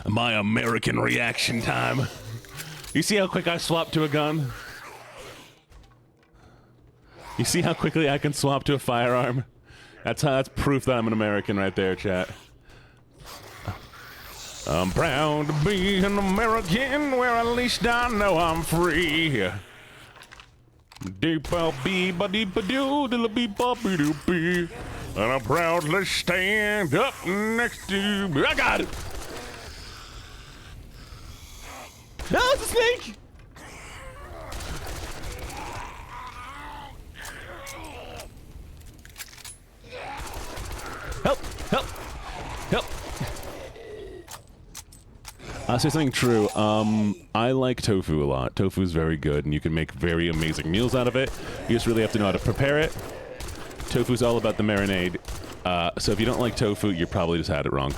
My American reaction time. You see how quick I swap to a gun? You see how quickly I can swap to a firearm? That's proof that I'm an American right there, chat. I'm proud to be an American where at least I know I'm free. Deep-a-bee-ba-deep-a-doo, and I proudly stand up next to me. I got it! No, it's a snake! Help! Help! Help! I'll say something true. I like tofu a lot. Tofu is very good, and you can make very amazing meals out of it. You just really have to know how to prepare it. Tofu's all about the marinade. So if you don't like tofu, you probably just had it wrong.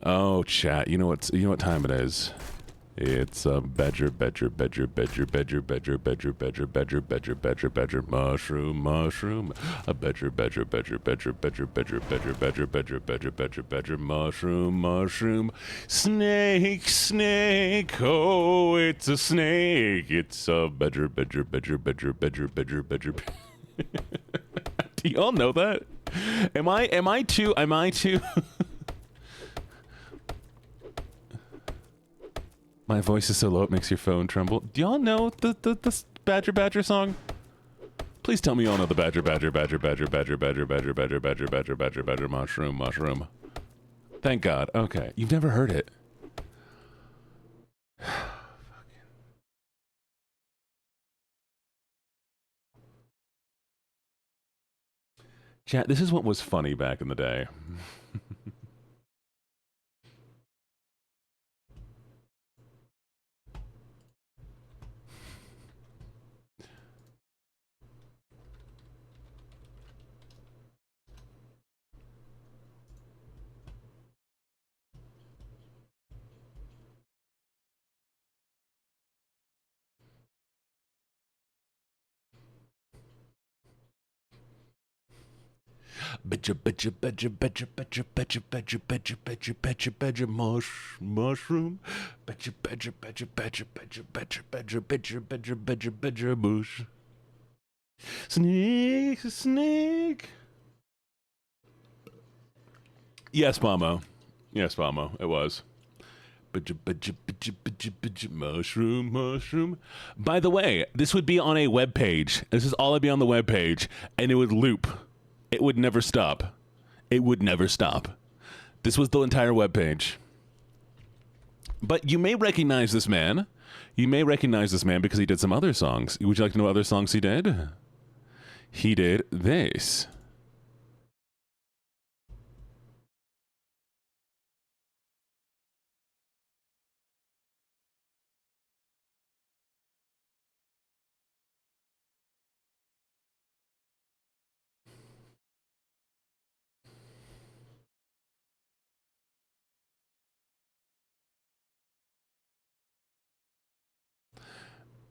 Oh, chat. You know what time it is? It's a mushroom, mushroom, snake, oh, it's a snake, it's a badger. Do y'all know that? Am I too? My voice is so low it makes your phone tremble. Do y'all know the Badger song? Please tell me y'all know the Badger, mushroom. Thank God. Okay. You've never heard it. Chat, this is what was funny back in the day. Mushroom. Bush. Snake. Yes, Mamo. It was. Mushroom. By the way, this would be on a web page. This is all it'd be on the web page, and it would loop. It would never stop. This was the entire web page. But you may recognize this man. Because he did some other songs. Would you like to know what other songs he did? He did this.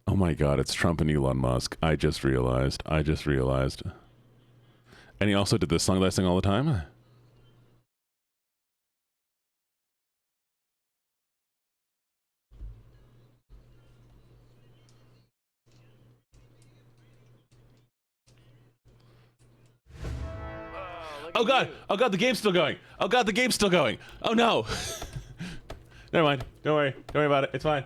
Oh my God, it's Trump and Elon Musk. I just realized. And he also did this song that I sing all the time. Oh God, the game's still going. Oh no. Never mind. Don't worry about it. It's fine.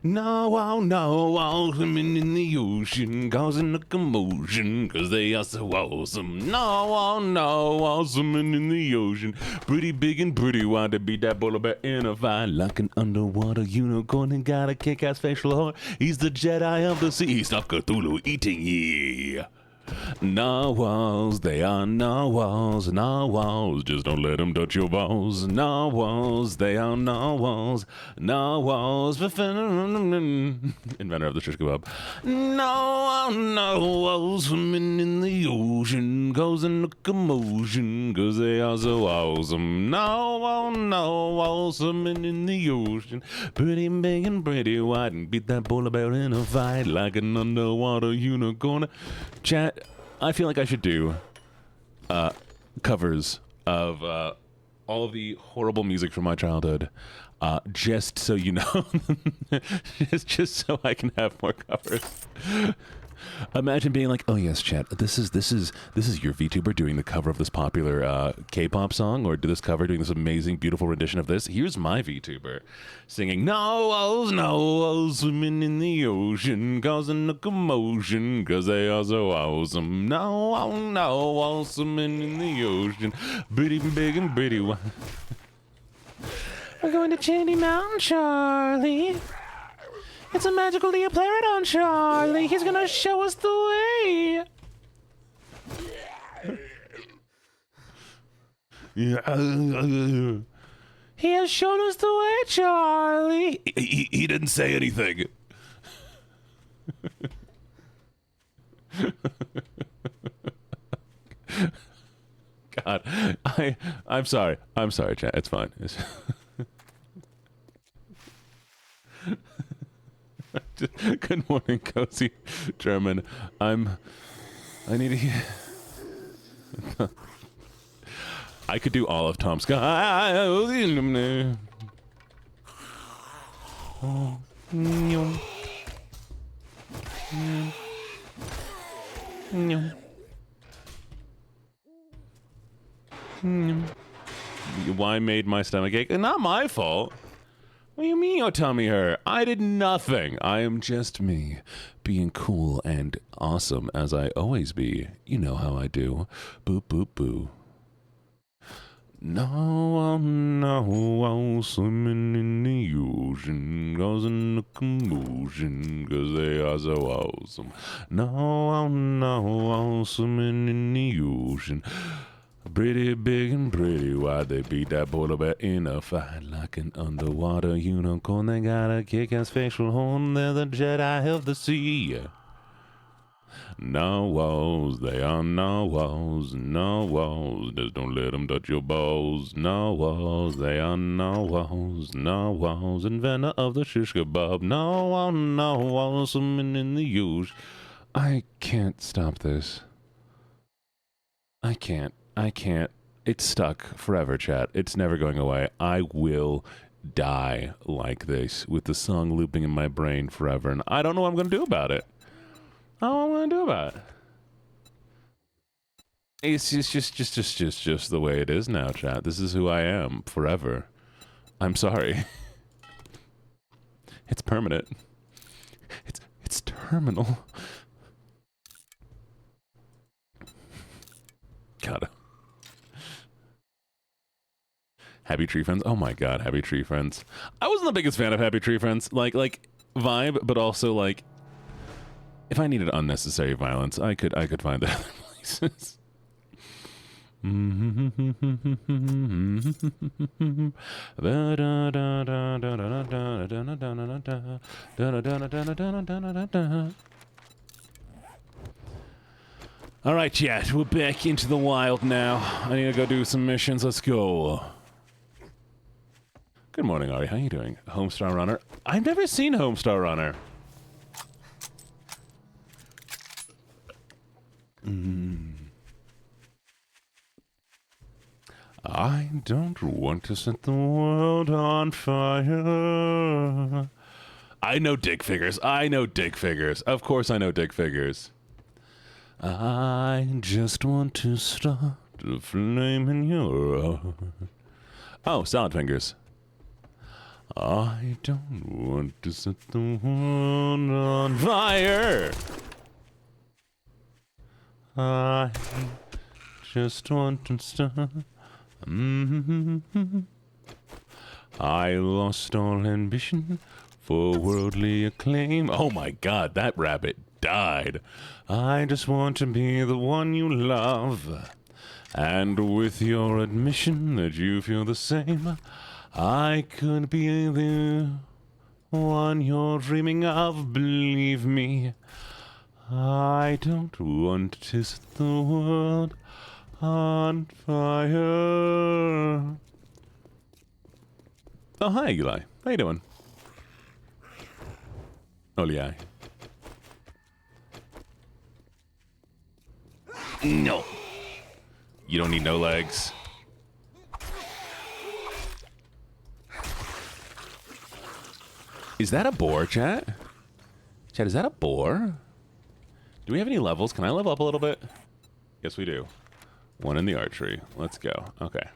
No, oh, no, all swimming in the ocean, causing a commotion, 'cause they are so awesome. No, oh, no, all swimming in the ocean, pretty big and pretty wide to beat that polar bear in a fight, like an underwater unicorn and got a kick-ass facial horn. He's the Jedi of the sea, stuff Cthulhu eating ye. Narwhals, they are narwhals, narwhals, just don't let them touch your balls. Narwhals, they are narwhals, narwhals, inventor of the shish kebab. Narwhals swimming in the ocean, causing a commotion, 'cause they are so awesome. Narwhals swimming in the ocean, pretty big and pretty wide, and beat that polar bear in a fight like an underwater unicorn. Chat, I feel like I should do covers of all of the horrible music from my childhood, just so you know, just so I can have more covers. Imagine being like, oh yes, chat, this is your VTuber doing the cover of this popular K-pop song, or do this cover doing this amazing, beautiful rendition of this. Here's my VTuber singing, no, swimming in the ocean, causing a commotion, 'cause they are so awesome. No, swimming in the ocean, pretty big and pretty wide. We're going to Chitty Mountain, Charlie. It's a magical Neopterodon, Charlie. He's gonna show us the way. He has shown us the way, Charlie. He didn't say anything. God, I'm sorry. I'm sorry, chat. It's fine. Good morning, cozy German. I need to hear. I could do all of Tom Scott. Why made my stomach ache? Not my fault. What do you mean your tummy hurt? I did nothing. I am just me, being cool and awesome as I always be. You know how I do. Boo, boo, boo. No, swimming in the ocean, causing a commotion, 'cause they are so awesome. No, swimming in the ocean. Pretty big and pretty wide, they beat that polar bear in a fight like an underwater unicorn. They got a kick-ass facial horn, they're the Jedi of the sea. Narwhals, they are narwhals, narwhals, just don't let them touch your balls. Narwhals, they are narwhals, narwhals, inventor of the shish kebab. Narwhals, swimming in the ocean. I can't stop this. I can't. It's stuck forever, chat. It's never going away. I will die like this with the song looping in my brain forever, and I don't know what I'm going to do about it. I don't know what I'm going to do about it. It's just the way it is now, chat. This is who I am forever. I'm sorry. It's permanent. It's terminal. God. Happy Tree Friends. Oh my God, Happy Tree Friends. I wasn't the biggest fan of Happy Tree Friends. Like vibe, but also like, if I needed unnecessary violence, I could find that other places. All right, chat. We're back into the wild now. I need to go do some missions. Let's go. Good morning, Ari. How you doing? Homestar Runner. I've never seen Homestar Runner. I don't want to set the world on fire. I know dick figures. Of course I know dick figures. I just want to start a flame in your heart. Oh, salad fingers. I don't want to set the world on fire. I just want to stop. I lost all ambition for worldly acclaim. Oh my god, that rabbit died. I just want to be the one you love. And with your admission that you feel the same, I could be the one you're dreaming of, believe me. I don't want to set the world on fire. Oh, hi, Eli. How you doing? Oh, yeah. No. You don't need no legs. Is that a boar, chat? Chat, is that a boar? Do we have any levels? Can I level up a little bit? Yes, we do. One in the archery. Let's go. Okay.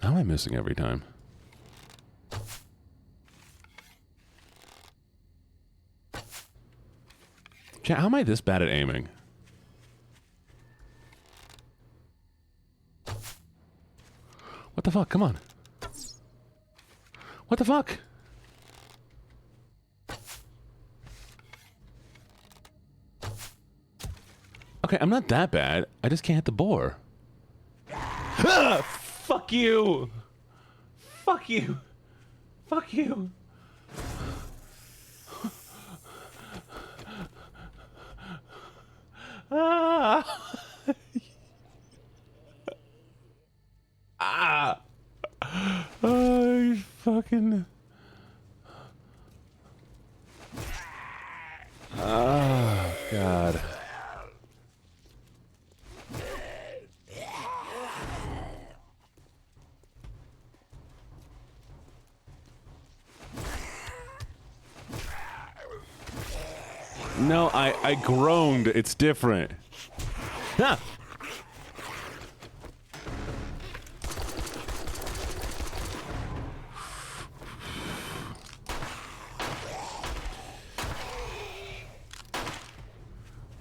How am I missing every time? Chat, how am I this bad at aiming? What the fuck? Come on. What the fuck? Okay, I'm not that bad. I just can't hit the boar. Ah! Fuck you! Fuck you! Fuck you! Ah! Ah! Oh, fucking... Oh, God. No, I groaned. It's different. Ah!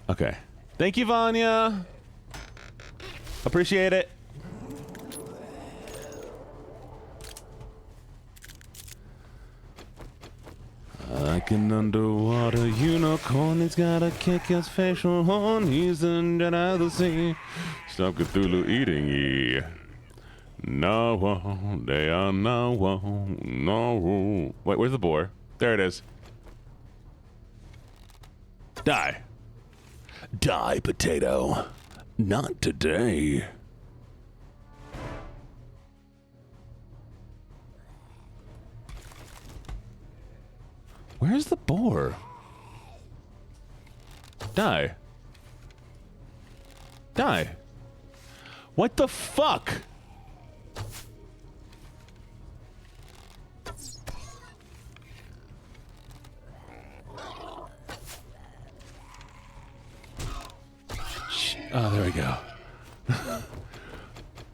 Okay. Thank you, Vanya. Appreciate it. Like an underwater unicorn, he's got a kick-ass facial horn. He's the Jedi of the sea. Stop Cthulhu eating ye. No, they are no. Wait, where's the boar? There it is. Die. Die, potato. Not today. Where's the boar? Die. Die. What the fuck? Oh, there we go.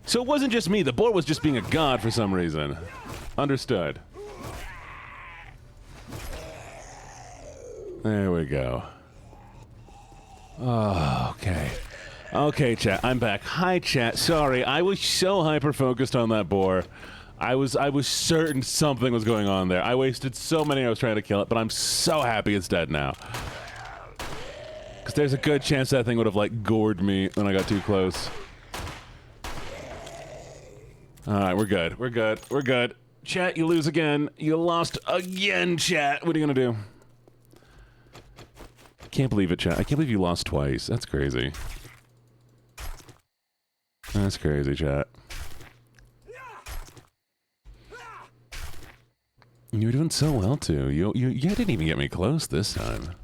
So it wasn't just me. The boar was just being a god for some reason. Understood. There we go. Oh, okay. Okay, chat, I'm back. Hi, chat. Sorry, I was so hyper-focused on that boar. I was certain something was going on there. I wasted so many hours trying to kill it, but I'm so happy it's dead now. Because there's a good chance that thing would have, like, gored me when I got too close. Alright, we're good. We're good. We're good. Chat, you lose again. You lost again, chat. What are you gonna do? Can't believe it, chat. I can't believe you lost twice. That's crazy. That's crazy, chat. You were doing so well, too. You didn't even get me close this time.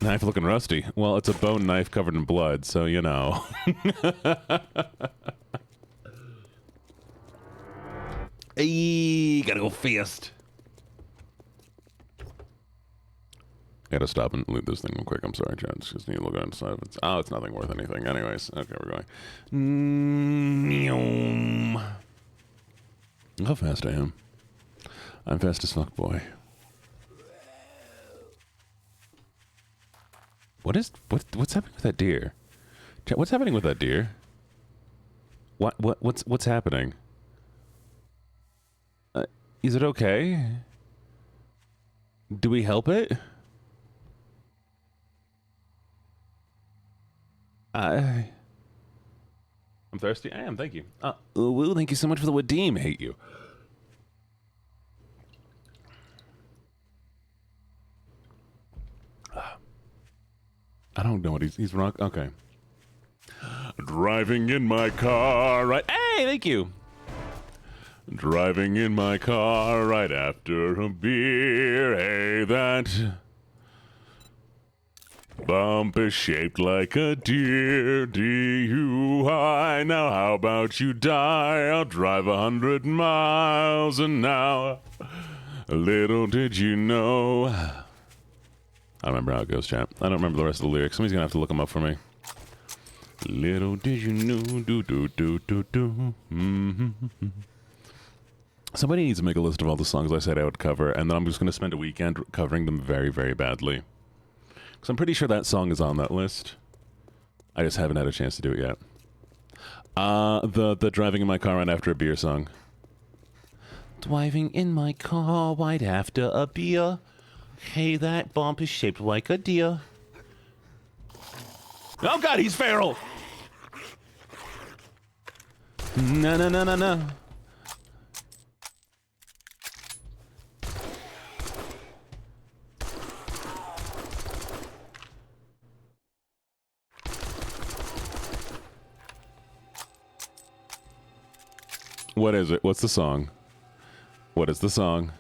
Knife looking rusty. Well, it's a bone knife covered in blood, so you know. Hey, gotta go fast. Gotta stop and loot this thing real quick. I'm sorry, Chad. Just need to look inside. Oh, it's nothing worth anything. Anyways, okay, we're going. How fast I am. I'm fast as fuck, boy. What's happening with that deer? Chad, what's happening with that deer? What's happening? Is it okay? Do we help it? I'm thirsty. I am. Thank you. Woo, thank you so much for the redeem. Hate you. I don't know what he's wrong. Okay. Driving in my car right. Hey, thank you. Driving in my car right after a beer. Hey, that bump is shaped like a deer. DUI. Now how about you die? I'll drive 100 miles an hour. Little did you know. I don't remember how it goes, chat. I don't remember the rest of the lyrics. Somebody's gonna have to look them up for me. Little did you know, do do do do do. Somebody needs to make a list of all the songs I said I would cover, and then I'm just gonna spend a weekend covering them very, very badly. Because I'm pretty sure that song is on that list. I just haven't had a chance to do it yet. The driving in my car right after a beer song. Driving in my car right after a beer. Hey, that bump is shaped like a deer. Oh God, he's feral! No, no, no, no, no. What is it? What's the song? What is the song?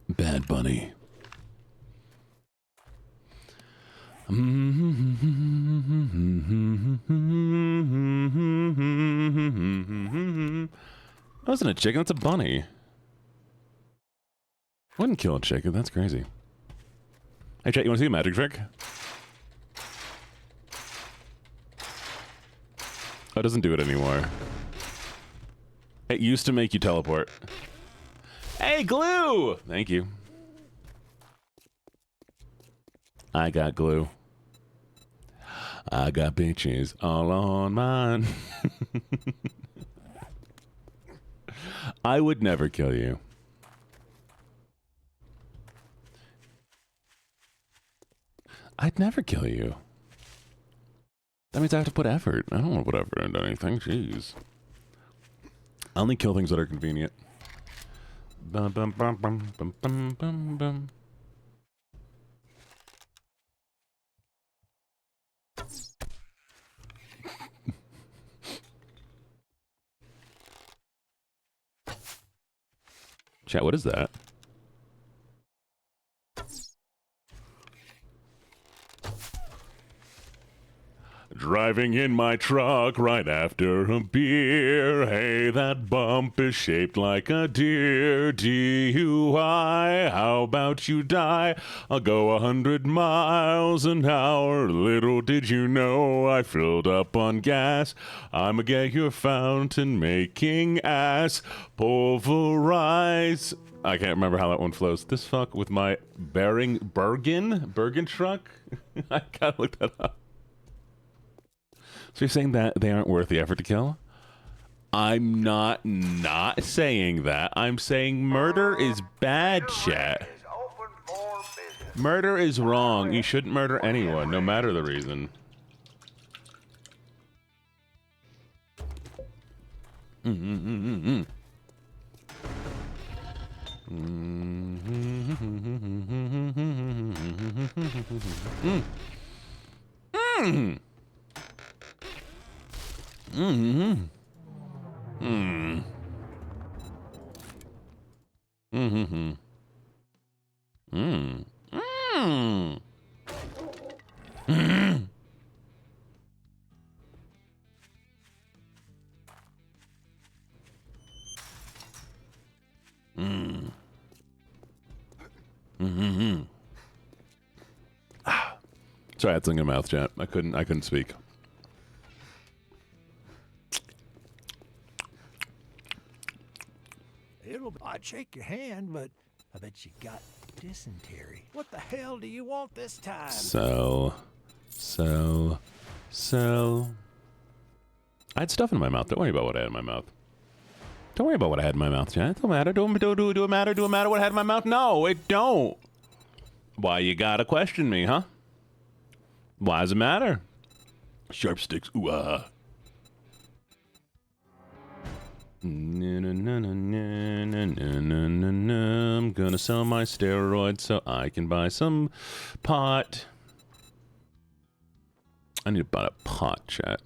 Bad Bunny. That wasn't a chicken, that's a bunny. Wouldn't kill a chicken, that's crazy. Hey chat, you wanna see a magic trick? Oh, it doesn't do it anymore. It used to make you teleport. Hey, glue! Thank you. I got glue. I got bitches all on mine. I would never kill you. I'd never kill you. That means I have to put effort. I don't want to put effort into anything. Jeez. I only kill things that are convenient. Bum, bum, bum, bum, bum, bum, bum, bum. Chat, what is that? Driving in my truck right after a beer. Hey, that bump is shaped like a deer. DUI, how about you die? I'll go 100 miles an hour. Little did you know I filled up on gas. I'm a get your fountain making ass. Pulverize. I can't remember how that one flows. This fuck with my Bergen truck? I gotta look that up. So you're saying that they aren't worth the effort to kill? I'm not saying that. I'm saying murder is bad, chat. Murder is wrong. You shouldn't murder anyone, no matter the reason. Sorry, I had something in my mouth, chat. I couldn't speak. I'd shake your hand, but I bet you got dysentery. What the hell do you want this time? So. I had stuff in my mouth. Don't worry about what I had in my mouth. Don't worry about what I had in my mouth, chat. Don't matter. Do it matter? Do it matter what I had in my mouth? No, it don't. Why you gotta question me, huh? Why does it matter? Sharp sticks. Ooh ah. I'm gonna sell my steroids so I can buy some pot. I need to buy a pot, chat.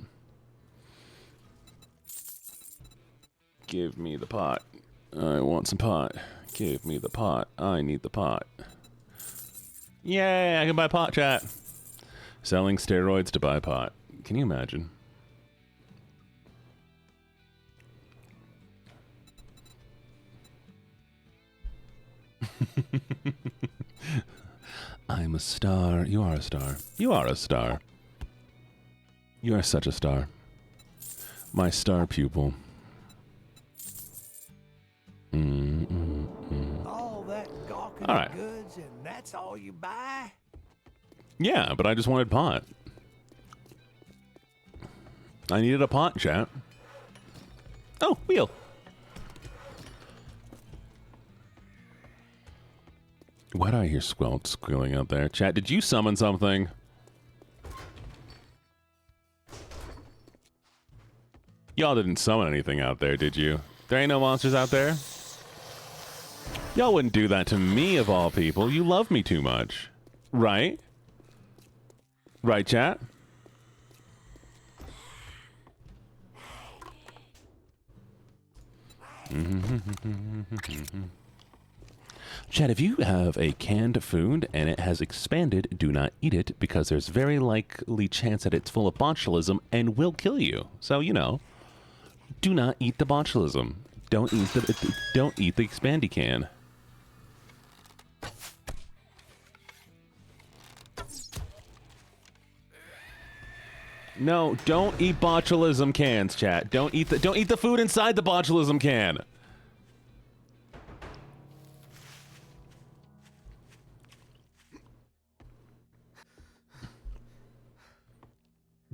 Give me the pot. I want some pot. Give me the pot. I need the pot. Yay, I can buy pot, chat. Selling steroids to buy pot. Can you imagine? I'm a star. You are a star. You are a star. You are such a star. My star pupil. All that gawking All right. goods, and that's all you buy? Yeah, but I just wanted pot. I needed a pot, chat. Oh, wheel. Why do I hear squealing out there? Chat, did you summon something? Y'all didn't summon anything out there, did you? There ain't no monsters out there? Y'all wouldn't do that to me, of all people. You love me too much. Right? Right, chat? Chat, if you have a canned food and it has expanded, do not eat it because there's very likely chance that it's full of botulism and will kill you. So, you know, do not eat the botulism. Don't eat the expandy can. No, don't eat botulism cans, chat. Don't eat the food inside the botulism can.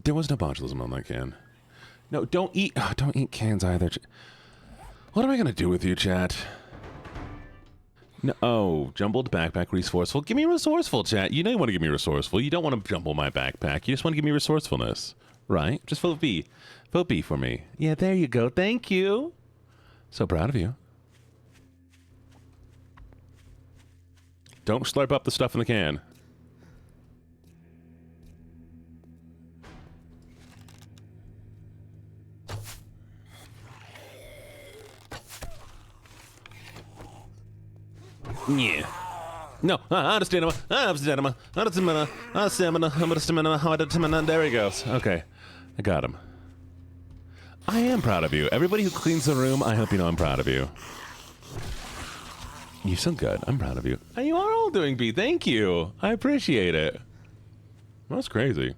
There was no botulism on that can. No, don't eat cans either. What am I gonna do with you, chat? No, oh, jumbled backpack, resourceful. Give me resourceful, chat. You know you want to give me resourceful. You don't want to jumble my backpack. You just want to give me resourcefulness, right? Just vote B. Vote B for me. Yeah, there you go. Thank you. So proud of you. Don't slurp up the stuff in the can. Yeah. No, there he goes. Okay, I got him. I am proud of you. Everybody who cleans the room, I hope you know I'm proud of you. You're so good. I'm proud of you. And you are all doing B. Thank you. I appreciate it. That's crazy.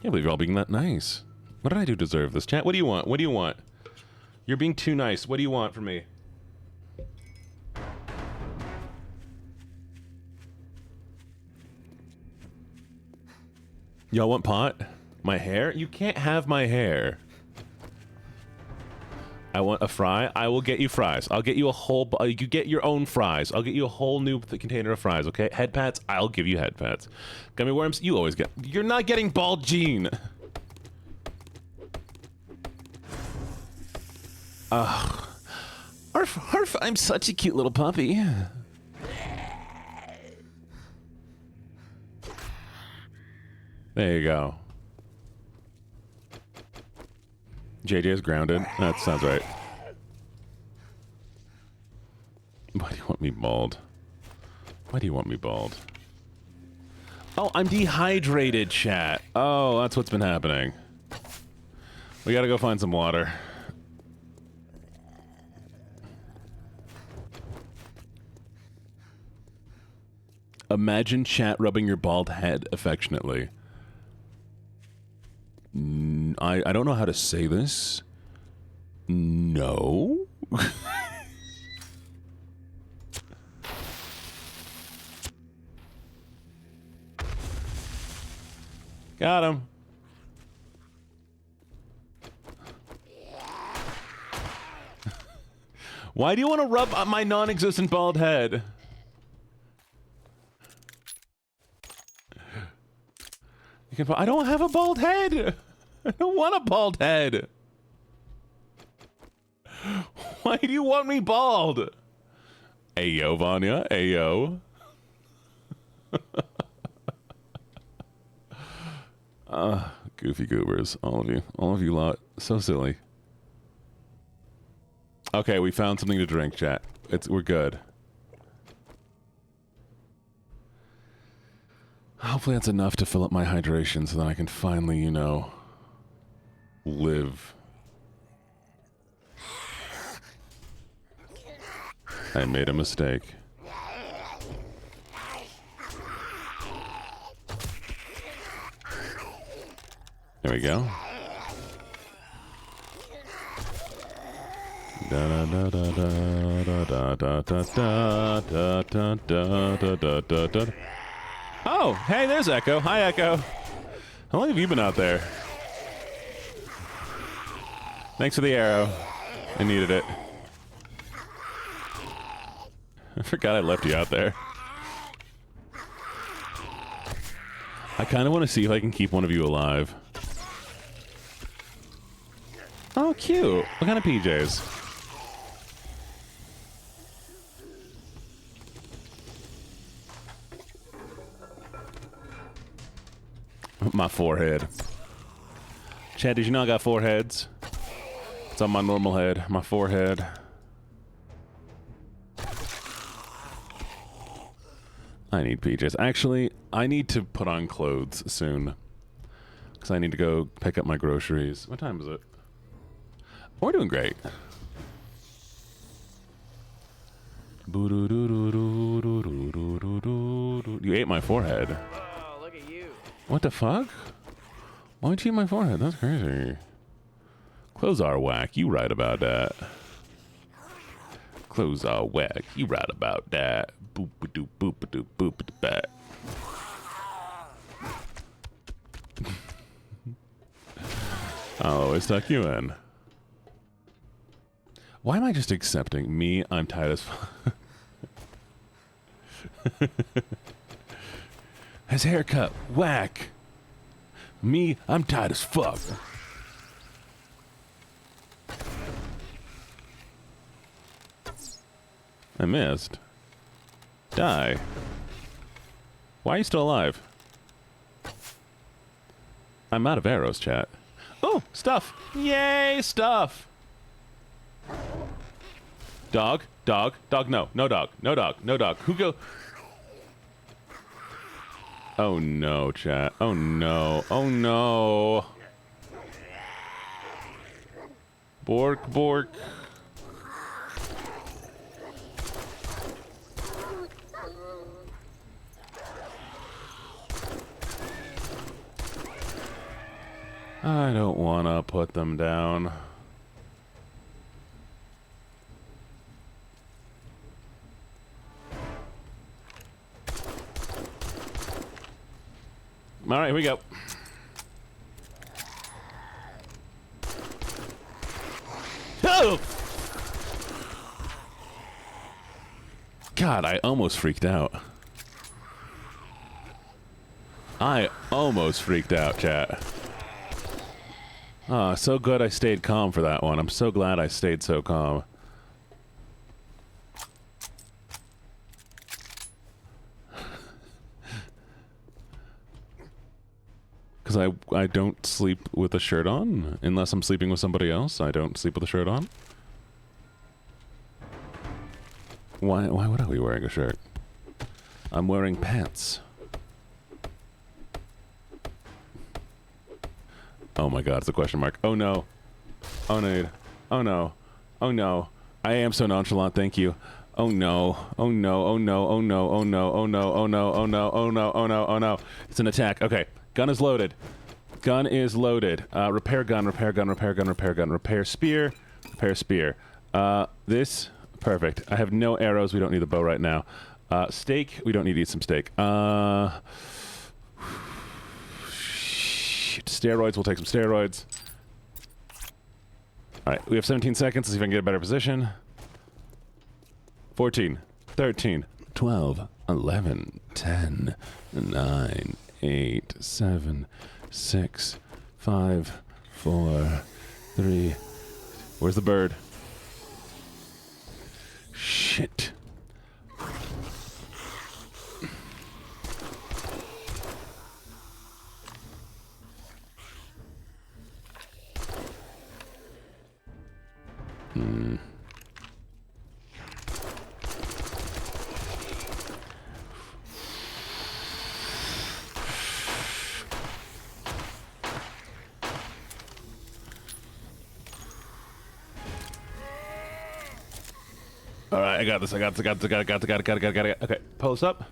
Can't believe you're all being that nice. What did I do to deserve this? Chat, what do you want? What do you want? You're being too nice. What do you want from me? Y'all want pot? My hair? You can't have my hair. I want a fry. I will get you fries. I'll get you a whole... You get your own fries. I'll get you a whole new container of fries, okay? Head pats? I'll give you head pats. Gummy worms? You always get... You're not getting bald Gene. Ugh. Arf, arf, I'm such a cute little puppy. There you go. JJ is grounded. That sounds right. Why do you want me bald? Why do you want me bald? Oh, I'm dehydrated, chat. Oh, that's what's been happening. We gotta go find some water. Imagine chat rubbing your bald head affectionately. I don't know how to say this. No? Got him. Why do you want to rub my non-existent bald head? You can. I don't have a bald head. I don't want a bald head. Why do you want me bald? Ayo, Vanya. Ayo. Goofy goobers. All of you. All of you lot. So silly. Okay, we found something to drink, chat. We're good. Hopefully that's enough to fill up my hydration so that I can finally, you know, live. I made a mistake. There we go. Da da da da da da da da da da da da da da. Oh, hey, there's Echo. Hi, Echo. How long have you been out there? Thanks for the arrow. I needed it. I forgot I left you out there. I kind of want to see if I can keep one of you alive. Oh, cute. What kind of PJs? My forehead. Chad, did you know I got 4 heads? It's on my normal head. My forehead. I need PJs. Actually, I need to put on clothes soon. Because I need to go pick up my groceries. What time is it? We're doing great. You ate my forehead. Oh, look at you. What the fuck? Why'd you eat my forehead? That's crazy. Clothes are whack. You right about that. Clothes are whack. You right about that. Boop-a-doop, boop-a-doop, boop-a-doop-bat. Oh, it stuck you in. Why am I just accepting? Me, I'm tight as fuck. His haircut, whack. Me, I'm tight as fuck. I missed. Die. Why are you still alive? I'm out of arrows, chat. Oh, stuff. Yay, stuff. Dog, dog, dog, no. No dog, no dog, no dog. Who go? Oh no, chat. Oh no. Oh no. Bork, bork. I don't want to put them down. All right, here we go. Oh! God, I almost freaked out. I almost freaked out, chat. Oh, so good I stayed calm for that one. I'm so glad I stayed so calm. Because I don't sleep with a shirt on. Unless I'm sleeping with somebody else, I don't sleep with a shirt on. Why would I be wearing a shirt? I'm wearing pants. Oh my god, it's a question mark. Oh no. Oh no. Oh no. Oh no. I am so nonchalant, thank you. Oh no. Oh no. Oh no. Oh no. Oh no. Oh no. Oh no. Oh no. Oh no. Oh no. Oh no. It's an attack. Okay. Gun is loaded. Gun is loaded. Repair gun, repair gun, repair gun, repair gun, repair spear, repair spear. This, perfect. I have no arrows. We don't need the bow right now. Steak, we don't need to eat some steak. Steroids, we'll take some steroids. Alright, we have 17 seconds. Let's see if I can get a better position. 14, 13, 12, 11, 10, 9, 8, 7, 6, 5, 4, 3. Where's the bird? Shit. All right, I got this. I got it. Okay, pulse up.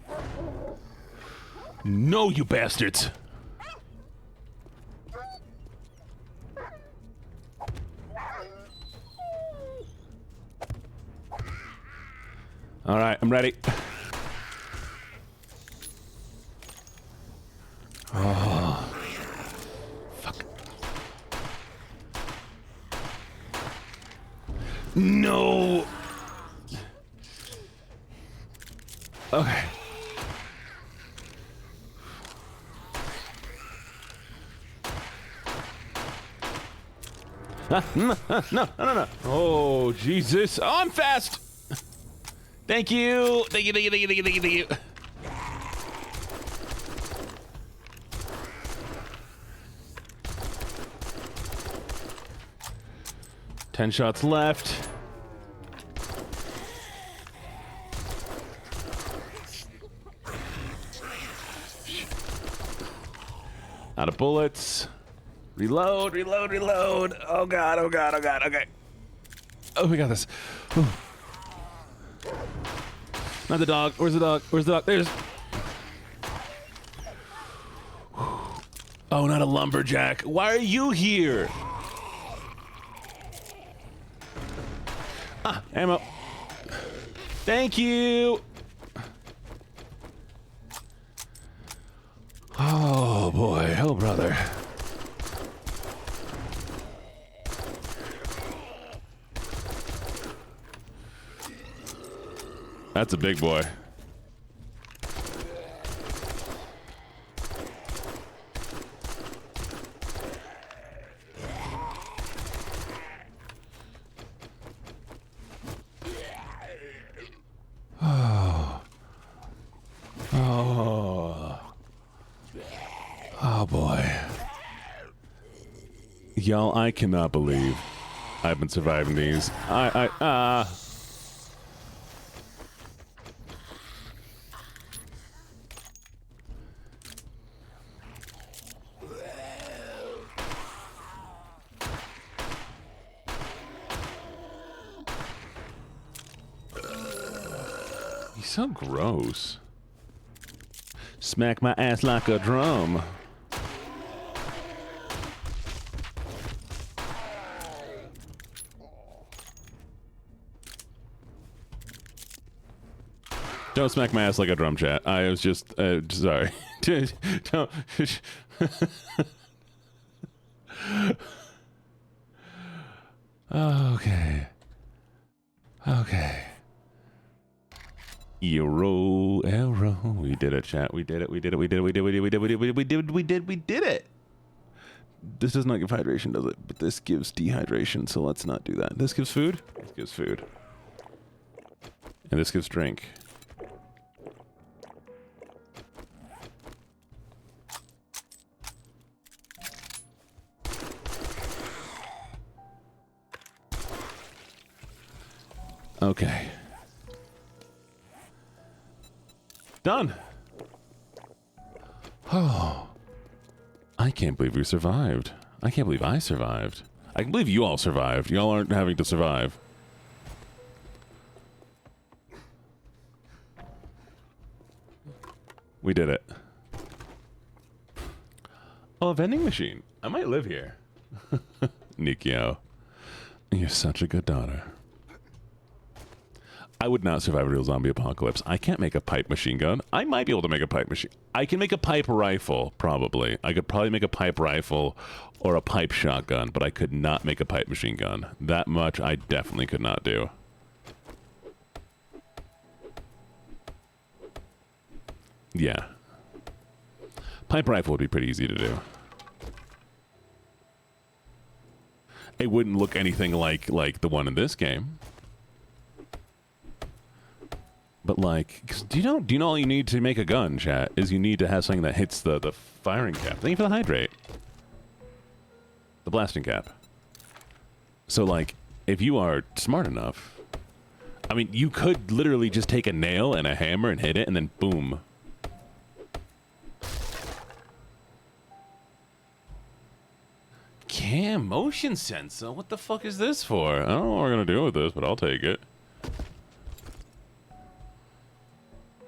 No, you bastards. All right, I'm ready. Oh, fuck. No. Okay. No. Oh, Jesus. Oh, I'm fast. Thank you. Thank you. 10 shots left. Out of bullets. Reload. Oh god. Okay. Oh, we got this. Whew. Not the dog. Where's the dog? There's. Oh, not a lumberjack. Why are you here? Ah, ammo. Thank you. Oh boy. Oh brother. That's a big boy. Oh boy. Y'all, I cannot believe I've been surviving these. He's so gross. Smack my ass like a drum. Don't smack my ass like a drum, chat. I was just, sorry. Don't. Okay. Arrow. We did it, chat. We did it. This does not give hydration, does it? But this gives dehydration, so let's not do that. This gives food? This gives food. And this gives drink. Okay. Done. Oh. I can't believe we survived. I can't believe I survived. I can believe you all survived. Y'all aren't having to survive. We did it. Oh, a vending machine. I might live here. Nikio, you're such a good daughter. I would not survive a real zombie apocalypse. I can't make a pipe machine gun. I might be able to make a pipe machine. I can make a pipe rifle, probably. I could probably make a pipe rifle or a pipe shotgun, but I could not make a pipe machine gun. That much I definitely could not do. Yeah. Pipe rifle would be pretty easy to do. It wouldn't look anything like the one in this game. But like, do you know all you need to make a gun, chat, is you need to have something that hits the firing cap. Thank you for the hydrate. The blasting cap. So like, if you are smart enough, I mean, you could literally just take a nail and a hammer and hit it and then boom. Cam motion sensor? What the fuck is this for? I don't know what we're gonna do with this, but I'll take it.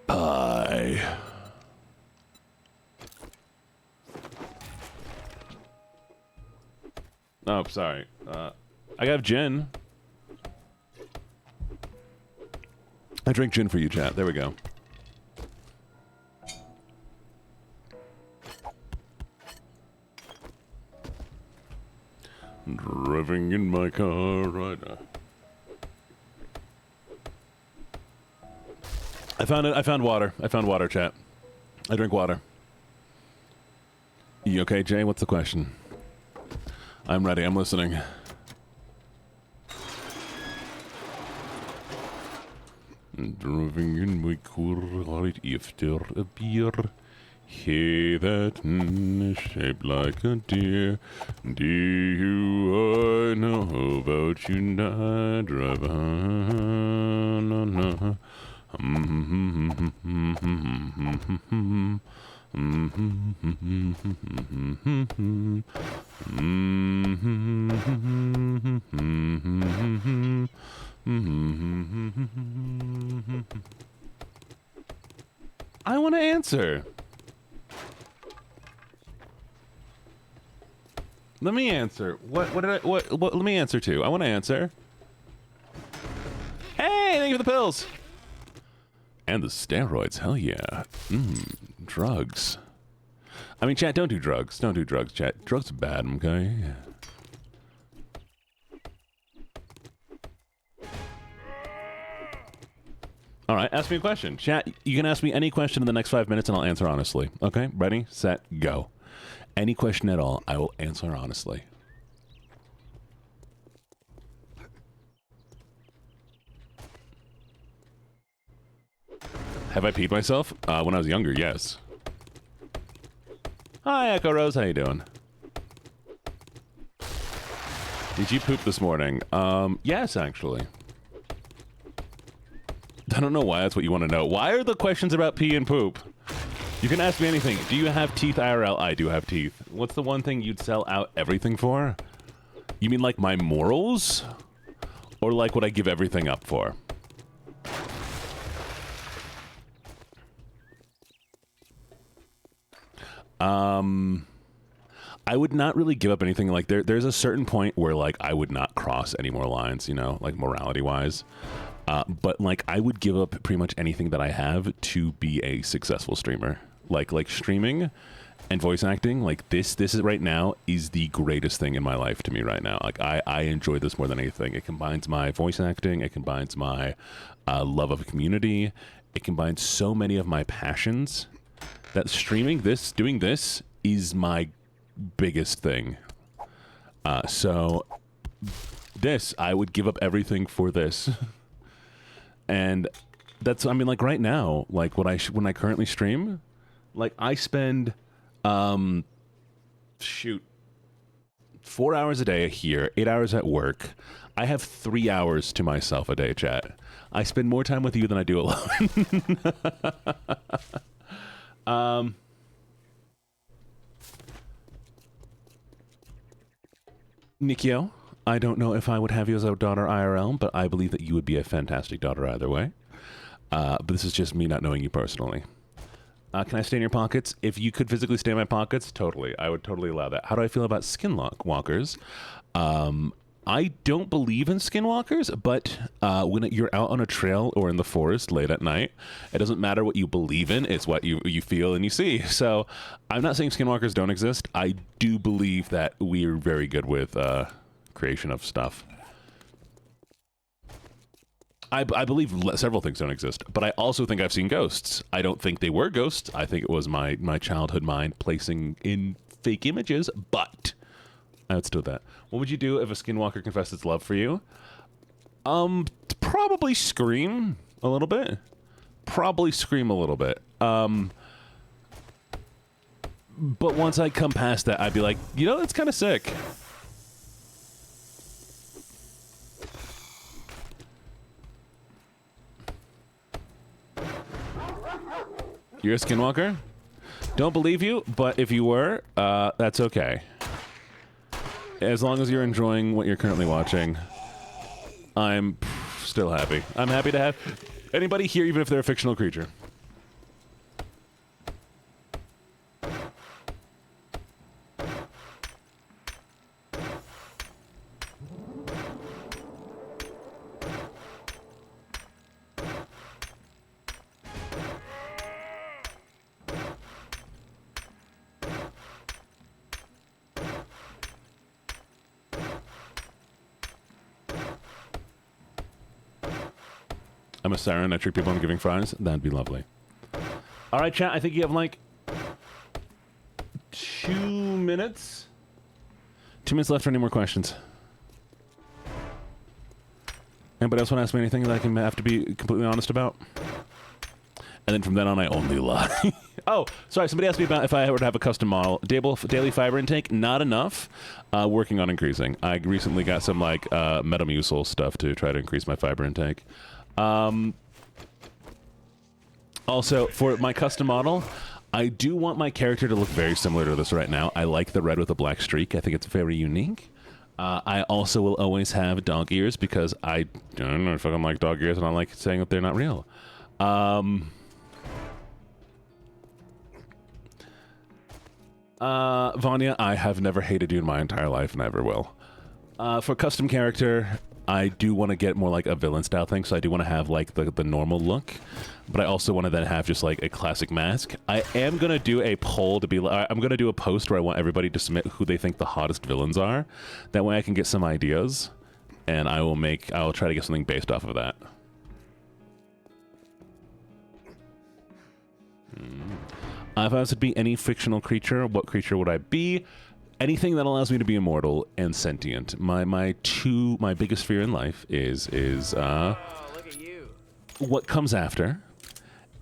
Bye. Oh, sorry. I have gin. I drink gin for you, chat. There we go. Driving in my car right now. I found it. I found water. I found water, chat. I drink water. You okay, Jay? What's the question? I'm ready. I'm listening. Driving in my car right after a beer. Hey, that is shaped like a deer. Do I know about you not drive on? I want to answer. Let me answer. What let me answer to. I want to answer. Hey, thank you for the pills. And the steroids, hell yeah. Drugs. I mean, chat, don't do drugs. Don't do drugs, chat. Drugs are bad, okay? All right, ask me a question. Chat, you can ask me any question in the next 5 minutes and I'll answer honestly. Okay? Ready, set, go. Any question at all, I will answer honestly. Have I peed myself? When I was younger, yes. Hi, Echo Rose. How you doing? Did you poop this morning? Yes, actually. I don't know why that's what you want to know. Why are the questions about pee and poop? You can ask me anything. Do you have teeth, IRL? I do have teeth. What's the one thing you'd sell out everything for? You mean like my morals? Or like what I give everything up for? I would not really give up anything. Like there's a certain point where like I would not cross any more lines, you know, like morality wise. But like I would give up pretty much anything that I have to be a successful streamer. Like streaming and voice acting, like this is right now is the greatest thing in my life to me right now. Like I enjoy this more than anything. It combines my voice acting, it combines my love of community, it combines so many of my passions that streaming this, doing this is my biggest thing. So this, I would give up everything for this. And that's, I mean, like right now, like when I currently stream, like I spend, shoot, 4 hours a day here, 8 hours at work. I have 3 hours to myself a day, chat. I spend more time with you than I do alone. Nikio, I don't know if I would have you as a daughter IRL, but I believe that you would be a fantastic daughter either way. But this is just me not knowing you personally. Can I stay in your pockets? If you could physically stay in my pockets, totally. I would totally allow that. How do I feel about skinwalkers? I don't believe in skinwalkers, but when you're out on a trail or in the forest late at night, it doesn't matter what you believe in. It's what you feel and you see. So I'm not saying skinwalkers don't exist. I do believe that we're very good with creation of stuff. I believe several things don't exist, but I also think I've seen ghosts. I don't think they were ghosts. I think it was my childhood mind placing in fake images, but I would still do that. What would you do if a skinwalker confessed its love for you? Probably scream a little bit. But once I come past that, I'd be like, you know, that's kind of sick. You're a skinwalker? Don't believe you, but if you were, that's okay. As long as you're enjoying what you're currently watching, I'm still happy. I'm happy to have anybody here, even if they're a fictional creature. I'm a siren. I trick people into giving fries. That'd be lovely. All right, chat. I think you have like 2 minutes. 2 minutes left for any more questions. Anybody else want to ask me anything that I can have to be completely honest about? And then from then on, I only lie. Oh, sorry. Somebody asked me about if I were to have a custom model. Daily fiber intake, not enough. Working on increasing. I recently got some like Metamucil stuff to try to increase my fiber intake. Also, for my custom model, I do want my character to look very similar to this right now. I like the red with the black streak. I think it's very unique. I also will always have dog ears because I don't know if I like dog ears and I like saying that they're not real. Vanya, I have never hated you in my entire life, never will. For custom character, I do want to get more like a villain style thing, so I do want to have like the normal look, but I also want to then have just like a classic mask. I am going to do a poll to be like, I'm going to do a post where I want everybody to submit who they think the hottest villains are. That way I can get some ideas, and I'll try to get something based off of that. If I was to be any fictional creature, what creature would I be? Anything that allows me to be immortal and sentient. My biggest fear in life is look at you. What comes after.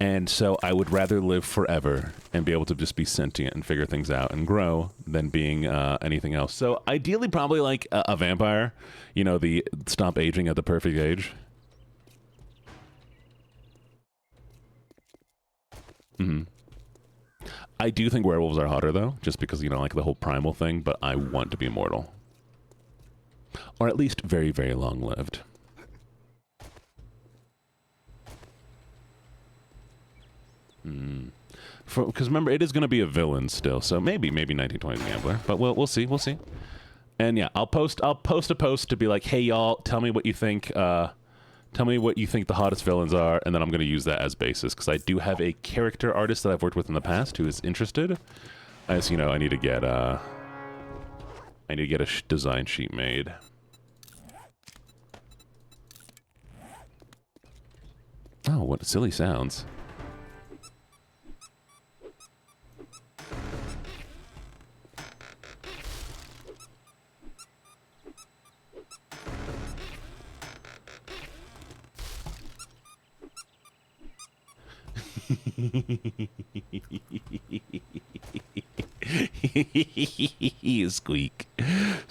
And so I would rather live forever and be able to just be sentient and figure things out and grow than being anything else. So ideally probably like a vampire, you know, the stop aging at the perfect age. Mm-hmm. I do think werewolves are hotter, though, just because, you know, like the whole primal thing, but I want to be immortal. Or at least very, very long-lived. Because remember, it is going to be a villain still, so maybe 1920s Gambler, but we'll see. And yeah, I'll post a post to be like, hey, y'all, tell me what you think, Tell me what you think the hottest villains are, and then I'm going to use that as basis, because I do have a character artist that I've worked with in the past who is interested. As you know, I need to get a design sheet made. Oh, what silly sounds. Squeak.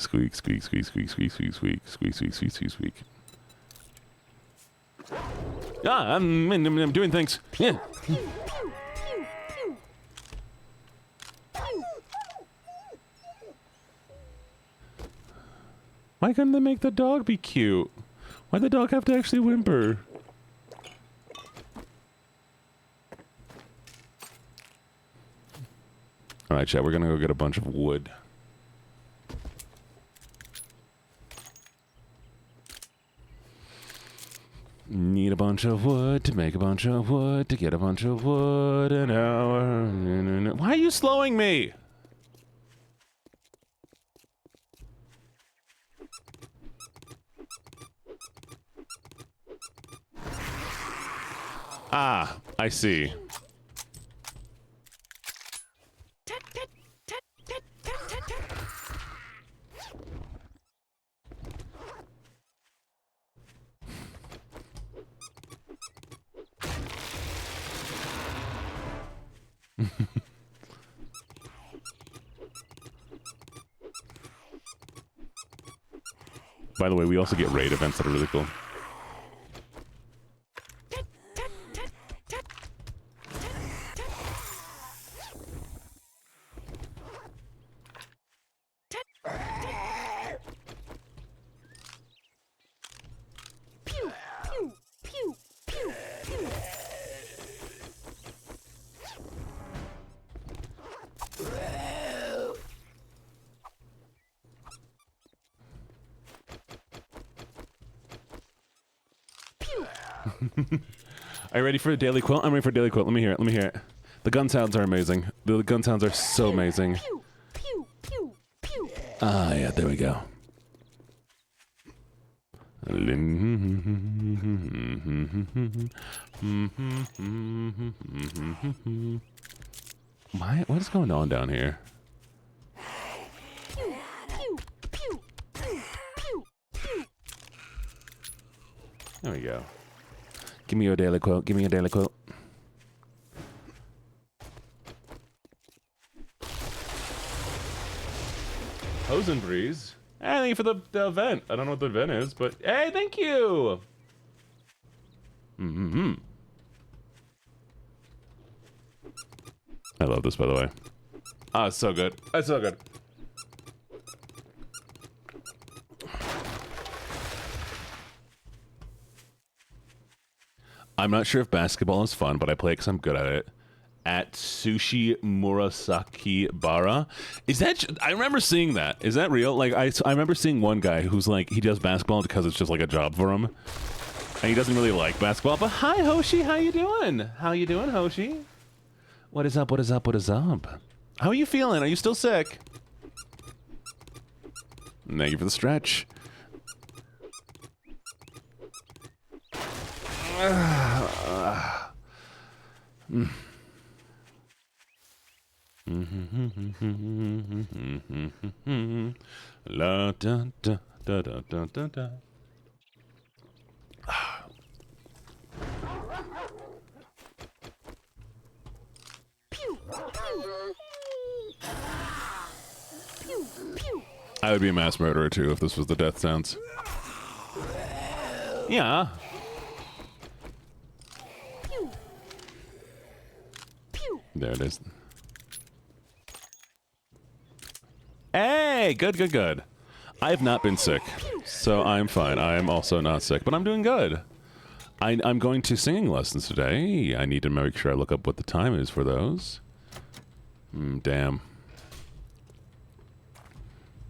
Squeak, squeak, squeak, squeak, squeak, squeak, squeak, squeak, squeak, squeak, squeak, squeak. Ah, I'm doing things. Yeah. Why couldn't they make the dog be cute? Why'd the dog have to actually whimper? Alright, chat, we're gonna go get a bunch of wood. Need a bunch of wood to make a bunch of wood to get a bunch of wood an hour. Why are you slowing me? Ah, I see. By the way, we also get raid events that are really cool. Are you ready for a daily quilt? I'm ready for a daily quilt. Let me hear it. Let me hear it. The gun sounds are amazing. The gun sounds are so amazing. Ah, yeah, there we go. What is going on down here? There we go. Give me your daily quote. Give me your daily quote. Hosen Breeze. Hey, thank you for the event. I don't know what the event is, but hey, thank you. I love this, by the way. Ah, it's so good. It's so good. I'm not sure if basketball is fun, but I play it because I'm good at it. At Sushi Murasaki Bara. Is that... I remember seeing that. Is that real? Like, I remember seeing one guy who's like, he does basketball because it's just like a job for him. And he doesn't really like basketball. But hi, Hoshi. How you doing? How you doing, Hoshi? What is up? What is up? What is up? How are you feeling? Are you still sick? Thank you for the stretch. La da da da da da da da. I would be a mass murderer too if this was the death sounds. Yeah. There it is. Hey, good, good, good. I have not been sick, so I'm fine. I am also not sick, but I'm doing good. I'm going to singing lessons today. I need to make sure I look up what the time is for those. Damn.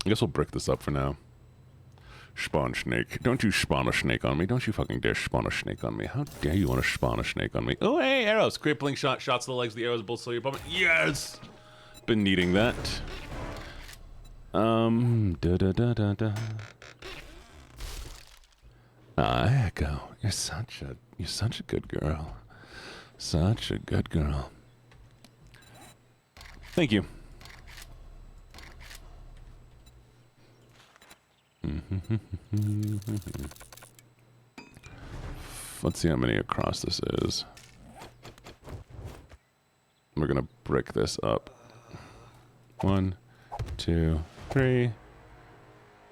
I guess we'll brick this up for now. Spawn snake. Don't you spawn a snake on me. Don't you fucking dare spawn a snake on me. How dare you want to spawn a snake on me. Oh, hey, arrows. Crippling shot. Shots to the legs. The arrows both slow your opponent. Yes! Been needing that. Da-da-da-da-da. Ah, Echo. You're such a good girl. Such a good girl. Thank you. Let's see how many across this is. We're gonna brick this up. 1, 2, 3,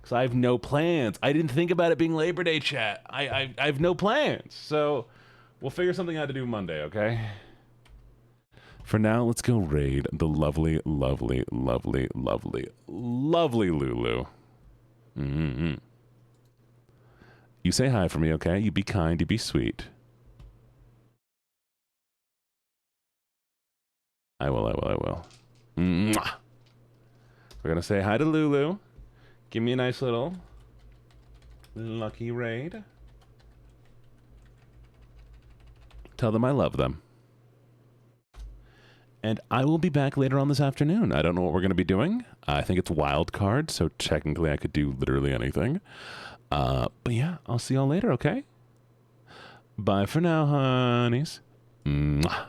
Because I have no plans. I didn't think about it being Labor Day, chat. I have no plans. So we'll figure something out to do Monday, okay? For now, let's go raid the lovely, lovely, lovely, lovely, lovely Lulu. Mm-hmm. You say hi for me, okay? You be kind, you be sweet. I will. Mwah. We're going to say hi to Lulu. Give me a nice little lucky raid. Tell them I love them. And I will be back later on this afternoon. I don't know what we're going to be doing. I think it's wild card, so technically I could do literally anything. But yeah, I'll see y'all later, okay? Bye for now, honeys. Mwah.